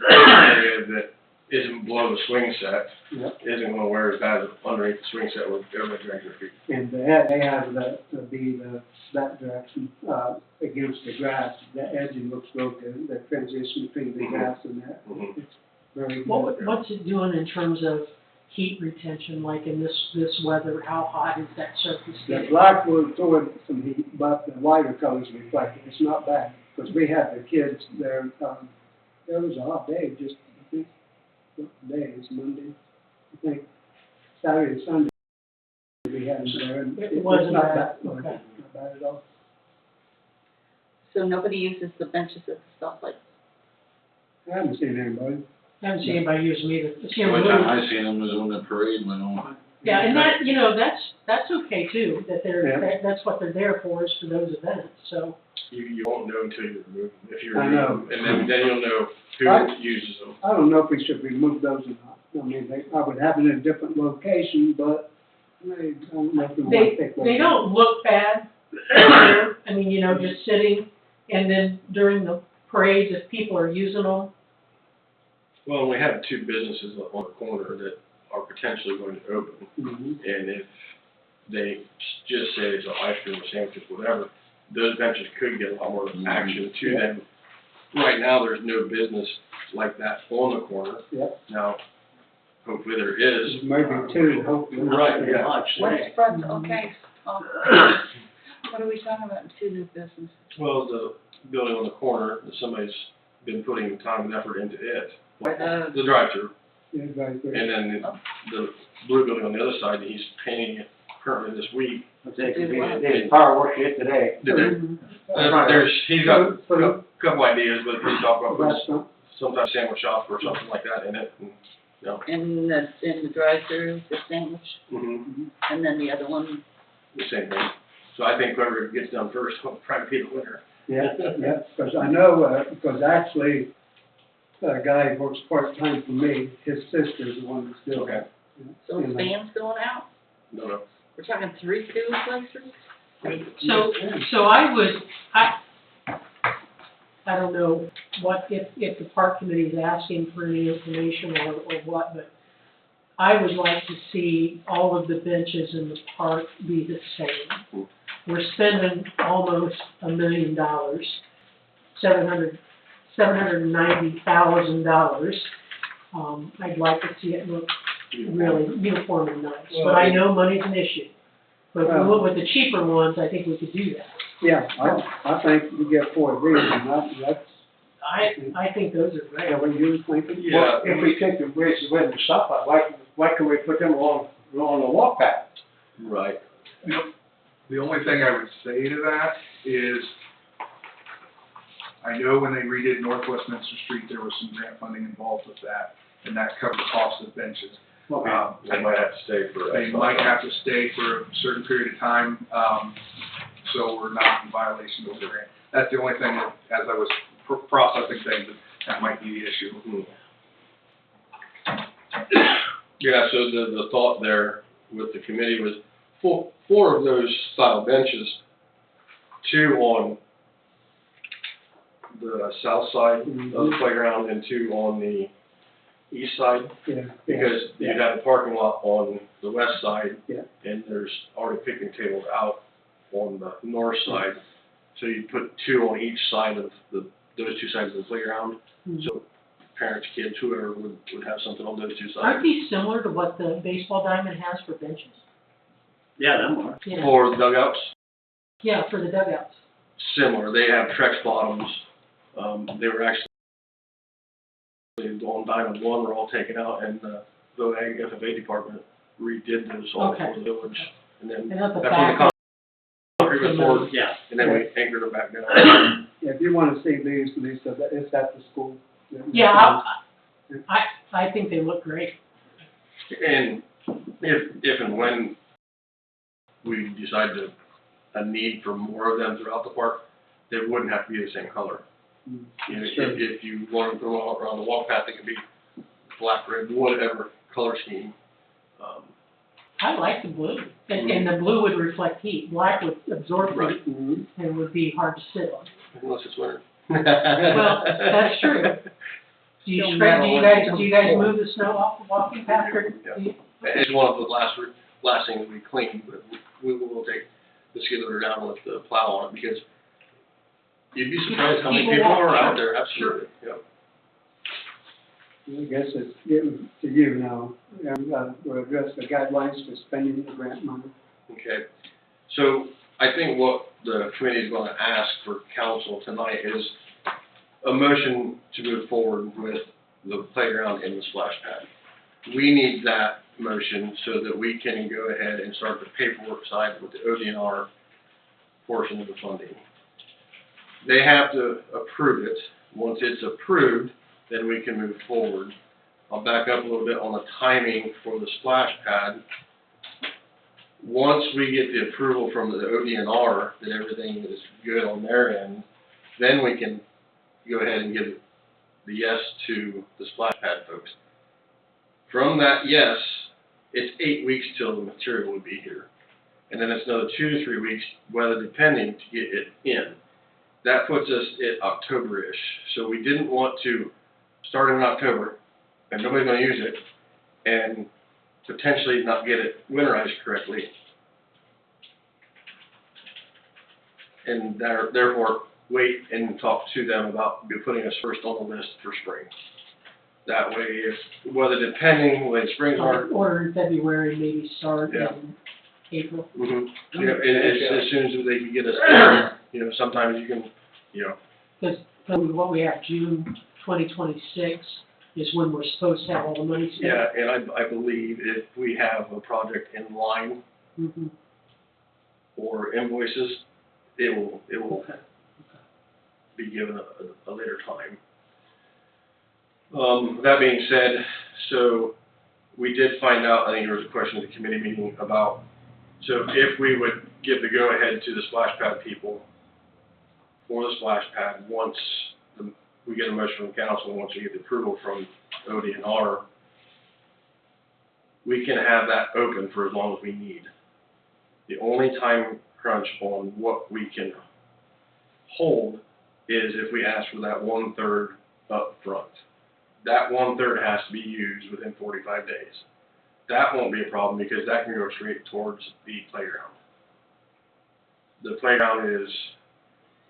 an area that isn't below the swing set, Yep. isn't gonna wear as bad as underneath the swing set where everybody drags their feet. And they have that direction, against the grass, the edging looks real good, the transition between the grass and that, Mhm. it's very What, good. what's it doing in terms of heat retention, like in this weather, how hot is that surface The getting? black will throw it some heat, but the whiter colors reflect it, it's not bad, because we had the kids there, there was a hot day, just, I think, what day, it's Monday, I think, Saturday and Sunday, we had them there, and It it was wasn't not bad, that, okay. not bad at all. So nobody uses the benches at the stoplight? I haven't seen anybody. I haven't seen anybody use them either. The only time I seen them was when the parade went on. Yeah, and that, you know, that's okay too, that Yeah. that's what they're there for, is for those events, so. You won't know until you remove them, if you I remove know. them, and then you'll know Right. who uses them. I don't know if we should remove those or not. I mean, I would have it in a different location, but I don't know if we want to take those. They don't look bad, I mean, you know, just sitting, and then during the parades, if people are using them, Well, we have two businesses on the corner that are potentially going to open, Mhm. and if they just say it's an ice cream or sandwiches, whatever, those benches could get a lot more action to Yeah. them. Right now, there's no business like that on the corner. Yep. Now, hopefully there is. Maybe two, hopefully. Right, yeah. What's front, okay, what are we talking about, two new businesses? Well, the building on the corner, that somebody's been putting time and effort into it. The drive-through. Everybody's good. And then the blue building on the other side, he's painting it currently this week. Did fireworks hit today. He's got For a couple ideas, but he's talking about putting restaurant, sometimes sandwich shop or something like that in it. And, you know, In the drive-through, the sandwich, and then the other one, the same thing. So I think whoever gets done first will probably be the winner. yeah, because I know, because actually, a guy who works part-time for me, his sister's the one that's doing Okay. it. so the band's going out? No. We're talking 3 new places? so I don't know what, if the park committee is asking for any information or what, but I would like to see all of the benches in the park be the same. We're spending almost $1 million, $790,000. I'd like to see it look really uniform and nice, but I know money's an issue. But with the cheaper ones, I think we could do that. Yeah, I think we get 4 of these, and that's, I think those are great. what you was thinking? Yeah. If we take the bridges with the stoplight, why can we put them along the walk path? Right. The only thing I would say to that is, I know when they redid North Westminster Street, there was some grant funding involved with that, and that covered the cost of benches. They might have to stay for. They might have to stay for a certain period of time, so we're not in violation of the grant. That's the only thing that, as I was processing things, that might be the issue. Yeah, so the thought there with the committee was four of those style benches, 2 on the south side of the playground and 2 on the east side, Yeah. because you have a parking lot on the west side, Yeah. and there's already picnic tables out on the north side. So you put 2 on each side of those 2 sides of the playground, so parents, kids, whoever would have something on those 2 sides. Aren't these similar to what the baseball diamond has for benches? Yeah, them are. Yeah, For the dugouts, yeah, for the dugouts. similar, they have Trex bottoms, they were actually on Diamond One were all taken out, and the Ag FFA department redid those all Okay. for the village, and then And at the that's when the back. concrete was poured, Yeah. and then we anchored them back down. Yeah, if you want to see these, Lisa, it's at the school. Yeah, I think they look great. And if and when we decide a need for more of them throughout the park, they wouldn't have to be the same color. You know, Sure. if you want to go around the walk path, it could be black, red, whatever color scheme. I like the blue, and the blue would reflect heat, black would absorb Right. heat, and it would be hard to sit on. Unless it's winter. Well, that's true. Do you guys move the snow off the walking path, or do you? It's one of the last things we clean, but we will take the skid loader down with the plow on it, because you'd be surprised how many People people walk, are out sure. there, absolutely, yep. I guess it's getting to you now, and, we'll address the guidelines for spending the grant money. Okay, so I think what the committee is gonna ask for council tonight is a motion to move forward with the playground and the splash pad. We need that motion so that we can go ahead and start the paperwork side with the ODNR portion of the funding. They have to approve it. Once it's approved, then we can move forward. I'll back up a little bit on the timing for the splash pad. Once we get the approval from the ODNR that everything is good on their end, then we can go ahead and give the yes to the splash pad folks. From that yes, it's 8 weeks till the material would be here. And then it's another 2 to 3 weeks, weather depending, to get it in. That puts us at October-ish. So we didn't want to start in October, and nobody's gonna use it, and potentially not get it winterized correctly. And therefore, wait and talk to them about putting us first on the list for spring. That way, if weather depending, when spring's hard. Order in February, maybe start Yeah. in April. Mm-hmm. Yeah, and as soon as they can get us there, you know, sometimes you can, you know, Because what we have, June 2026 is when we're supposed to have all the money spent. yeah, and I believe if we have a project in line Mhm. or invoices, it will Okay. be given a later time. That being said, so we did find out, I think there was a question at the committee meeting about, so if we would give the go-ahead to the splash pad people for the splash pad, once we get a motion from council, once we get the approval from ODNR, we can have that open for as long as we need. The only time crunch on what we can hold is if we ask for that 1/3 up front. That 1/3 has to be used within 45 days. That won't be a problem because that can go straight towards the playground. The playground is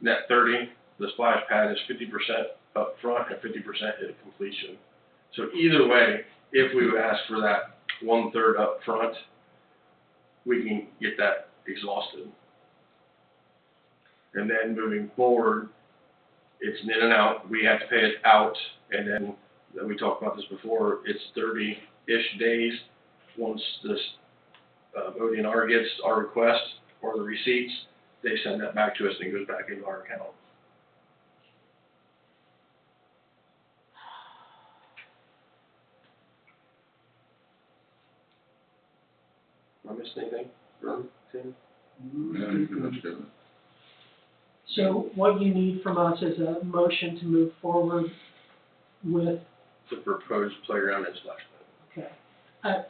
net 30, the splash pad is 50% up front and 50% at completion. So either way, if we would ask for that 1/3 up front, we can get that exhausted. And then moving forward, it's an in and out, we have to pay it out, and then we talked about this before, it's 30-ish days. Once this ODNR gets our request or the receipts, they send that back to us and it goes back into our account. Am I missing anything? Ron, Tim? So what you need from us is a motion to move forward with, The proposed playground and splash pad. okay.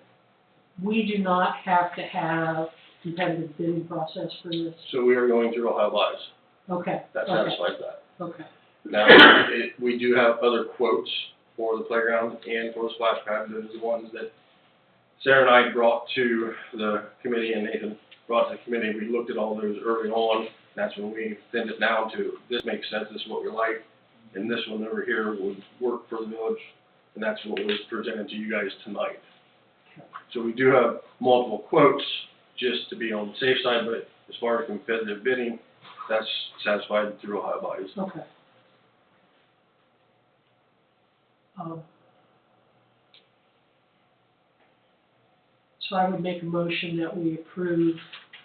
We do not have to have competitive bidding process for this. So we are going through Ohio Lives. Okay. That Okay. satisfies that. Okay. Now, we do have other quotes for the playground and for the splash pad. Those are the ones that Sarah and I brought to the committee and Nathan brought to the committee. We looked at all those early on. That's when we thinned it down to, this makes sense, this is what we like, and this one over here would work for the village, and that's what was presented to you guys tonight. So we do have multiple quotes, just to be on the safe side, but as far as competitive bidding, that's satisfied through Ohio Bodies. Okay. So I would make a motion that we approve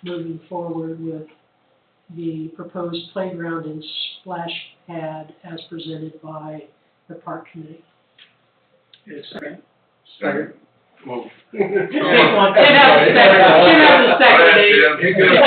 moving forward with the proposed playground and splash pad as presented by the park committee. It's second. Second. Well, Tim has a second, You're good.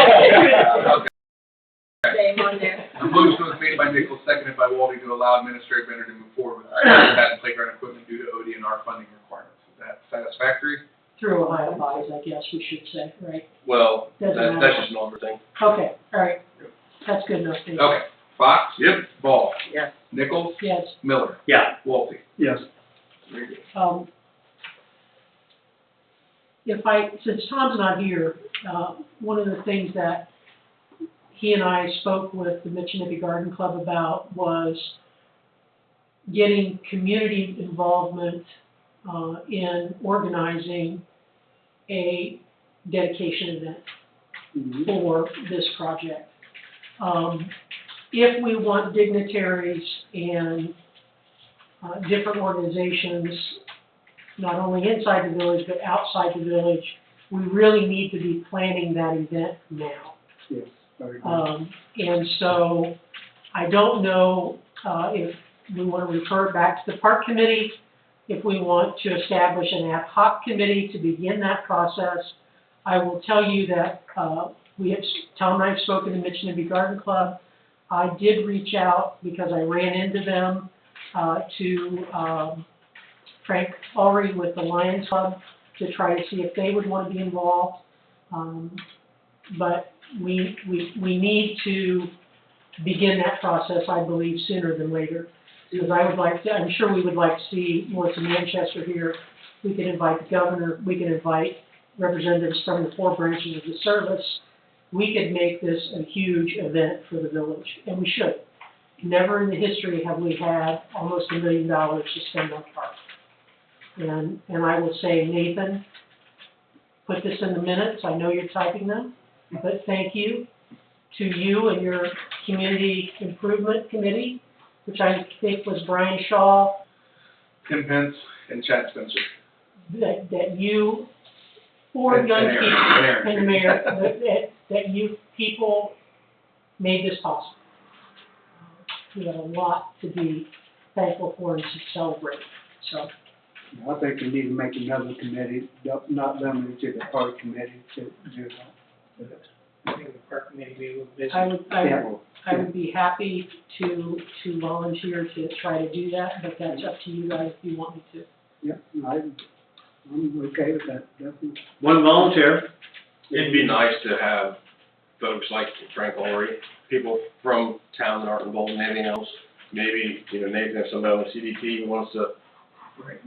Same on there. A motion was made by Nichols, seconded by Walde, to allow administrative vendor to move forward with pad and playground equipment due to ODNR funding requirements. Is that satisfactory? through Ohio Buys, I guess we should say, right? Well, Doesn't that's matter. just an older thing. Okay, all right, that's good enough, thank you. Okay, Fox? Yep. Ball? Yes. Nichols? Yes, Miller? Yeah. Wolfie? Yes. Very good. since Tom's not here, one of the things that he and I spoke with the Michinippie Garden Club about was getting community involvement, in organizing a dedication event Mhm. for this project. If we want dignitaries and different organizations, not only inside the village, but outside the village, we really need to be planning that event now. Yes, very good. And so, I don't know, if we want to refer it back to the park committee, if we want to establish an ad hoc committee to begin that process. I will tell you that, Tom and I have spoken to Michinippie Garden Club. I did reach out because I ran into them, to, Frank Ulrey with the Lions Club to try to see if they would want to be involved. But we need to begin that process, I believe, sooner than later. Because I would like to, I'm sure we would like to see Melissa Manchester here. We can invite the governor, we can invite representatives from the 4 branches of the service. We could make this a huge event for the village, and we should. Never in the history have we had almost $1 million to spend on parks. And I will say, Nathan, put this in the minutes, I know you're typing them, but thank you to you and your community improvement committee, which I think was Brian Shaw, Tim Pence and Chad Spencer. that you, or And young Aaron. people, And Aaron. and the mayor, that you people made this possible. We have a lot to be thankful for and to celebrate, so. I think we need to make another committee, not limited to the park committee to do that. I think the park committee may be a little busy. I would be happy to volunteer to try to do that, but that's up to you guys if you want me to. Yeah, I'm okay with that, definitely. One volunteer. It'd be nice to have folks like Frank Ulrey, people from town that aren't involved in anything else. Maybe, Nathan, if somebody on the CDT wants to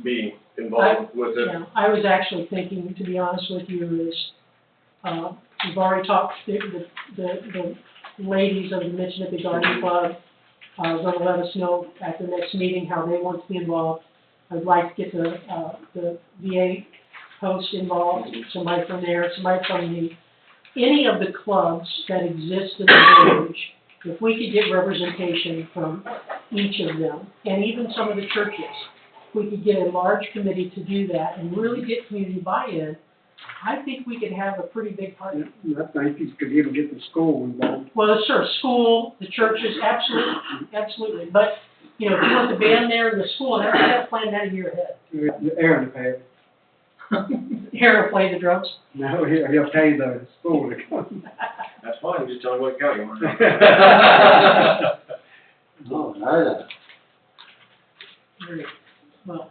be involved with it. Yeah, I was actually thinking, to be honest with you, is, we've already talked, the ladies of the Michinippie Garden Club are gonna let us know at the next meeting how they want to be involved. I'd like to get the VA host involved, somebody from there, somebody from any of the clubs that exist in the village. If we could get representation from each of them, and even some of the churches, we could get a large committee to do that and really get community buy-in, I think we could have a pretty big party. I think you could even get the school involved. Well, sure, school, the churches, absolutely, absolutely. But, if you want the band there in the school, and everybody got to plan that a year ahead. Aaron will pay. Aaron will play the drums. No, he'll pay the school to come. That's fine, just tell me what county we're in. Oh, right. Great. Well,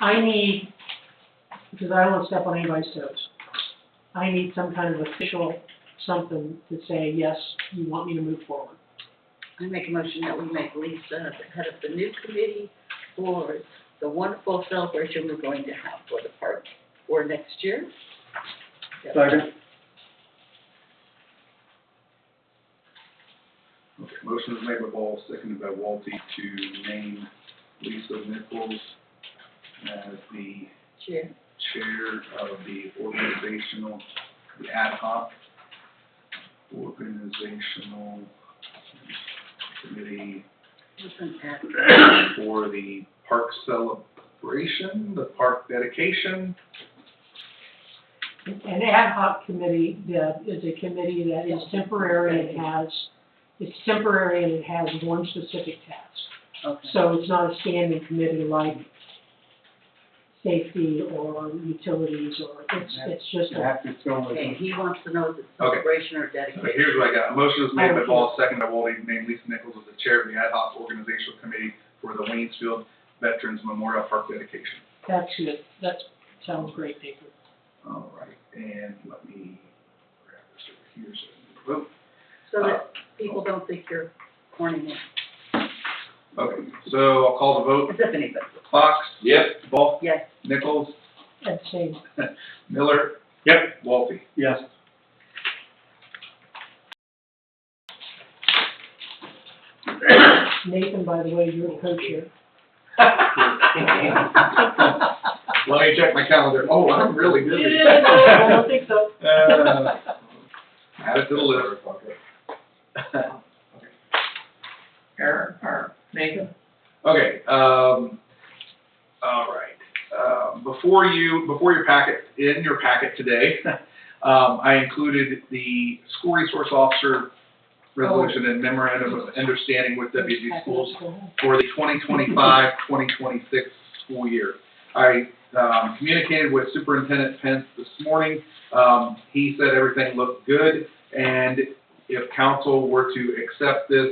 I need, because I don't want to step on anybody's toes, I need some kind of official something to say, yes, you want me to move forward. I make a motion that we make Lisa the head of the new committee for the wonderful celebration we're going to have for the park for next year. Second. Okay, motion is made by Ball, seconded by Walty to name Lisa Nichols as the Chair. chair of the the ad hoc organizational committee Listen, for the park celebration, the park dedication. An ad hoc committee that is a committee that is temporary and it has one specific task. Okay. So it's not a standing committee like safety or utilities or, it's just You have to go with Okay, it. he wants to know if it's celebration or dedication. Okay, here's what I got. A motion is made by Ball, seconded by Walty, to name Lisa Nichols as the chair of the ad hoc organizational committee for the Waynesfield Veterans Memorial Park dedication. That's good. That's Sounds great, Baker. All right, and let me grab this over here so I can vote. So that people don't think you're corning in, Okay, so I'll call the vote. as if anybody. Fox? Yep. Ball? Yes, Nichols? I'd say, Miller? Yep. Wolfie? Yes. Nathan, by the way, you're the co-chair. Let me check my calendar. Oh, I'm really busy. Yeah, no, I don't think so. Add it to the list. Aaron, or Nathan? Okay, all right. Before your packet, in your packet today, I included the school resource officer resolution and memorandum of understanding with WG Schools for the 2025-2026 school year. I communicated with Superintendent Pence this morning. He said everything looked good, and if council were to accept this,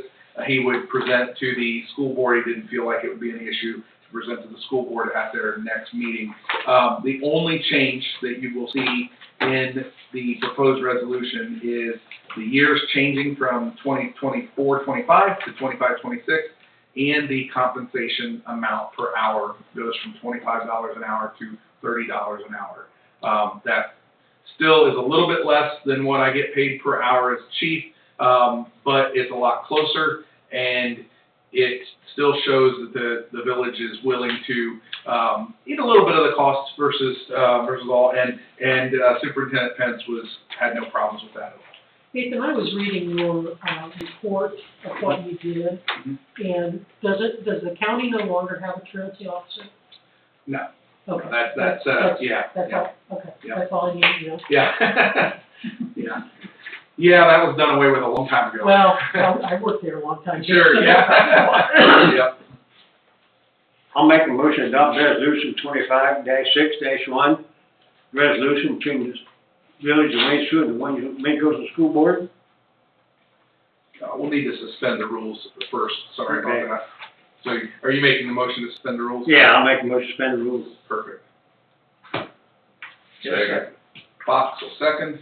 he would present to the school board. He didn't feel like it would be any issue to present to the school board at their next meeting. The only change that you will see in the proposed resolution is the years changing from 2024-25 to 25-26, and the compensation amount per hour goes from $25 an hour to $30 an hour. That still is a little bit less than what I get paid per hour as chief, but it's a lot closer, and it still shows that the village is willing to eat a little bit of the costs versus all, and Superintendent Pence had no problems with that at all. Nathan, I was reading your report of what you did, and does the county no longer have a truancy officer? No. Okay. That's yeah. That's Yeah. all, okay, Yeah. that's all I need to know. Yeah. Yeah. Yeah, that was done away with a long time ago. Well, I worked there a long time. Sure, yeah. Yep. I'll make a motion to adopt resolution 25-6-1, resolution between the village of Waynesfield and the one who may go to the school board. We'll need to suspend the rules first, sorry Okay. about that. So, are you making the motion to suspend the rules? Yeah, I'll make a motion to suspend the rules. Perfect. Second. Fox will second.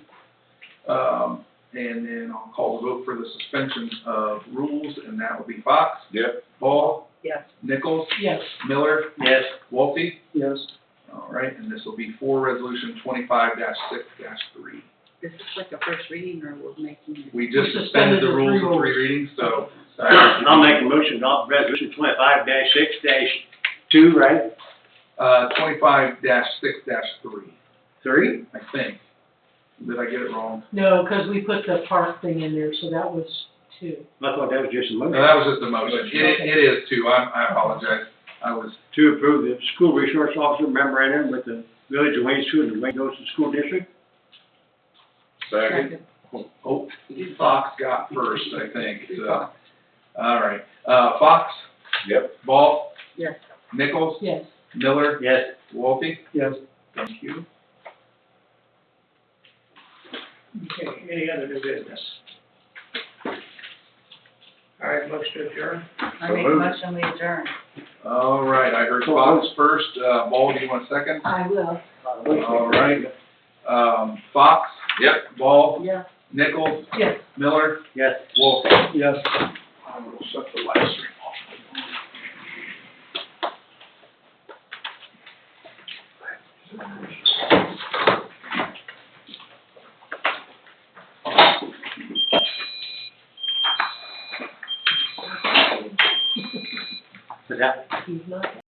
And then I'll call the vote for the suspension of rules, and that will be Fox. Yep. Ball. yes. Nichols. Yes, Miller. Yes. Wolfie. Yes. All right, and this will be for resolution 25-6-3. This is like a first reading, or we're making it? We just suspended the rules of three readings, so. I'll make a motion to adopt resolution 25-6-2, right? 25-6-3, 3? I think. Did I get it wrong? no, because we put the park thing in there, so that was 2. I thought that was just a No, motion. that was just a motion. It is too. I apologize. I was, To approve the school resource officer memorandum with the village of Waynesfield and the Wayne Coast School District. Second. oh, Fox got first, I think, so. All right. Fox? Yep. Ball? Yes. Nichols? Yes, Miller? Yes. Wolfie? Yes. Thank you. Okay, any other new business? All right, motion to adjourn. I make a motion, we adjourn. All right, I heard Fox first. Ball, do you want a second? I will. All right. Fox? Yep. Ball? Yes. Nichols? Yes. Miller? Yes. Wolfie? Yes. I will shut the live stream off. Is that? He's not.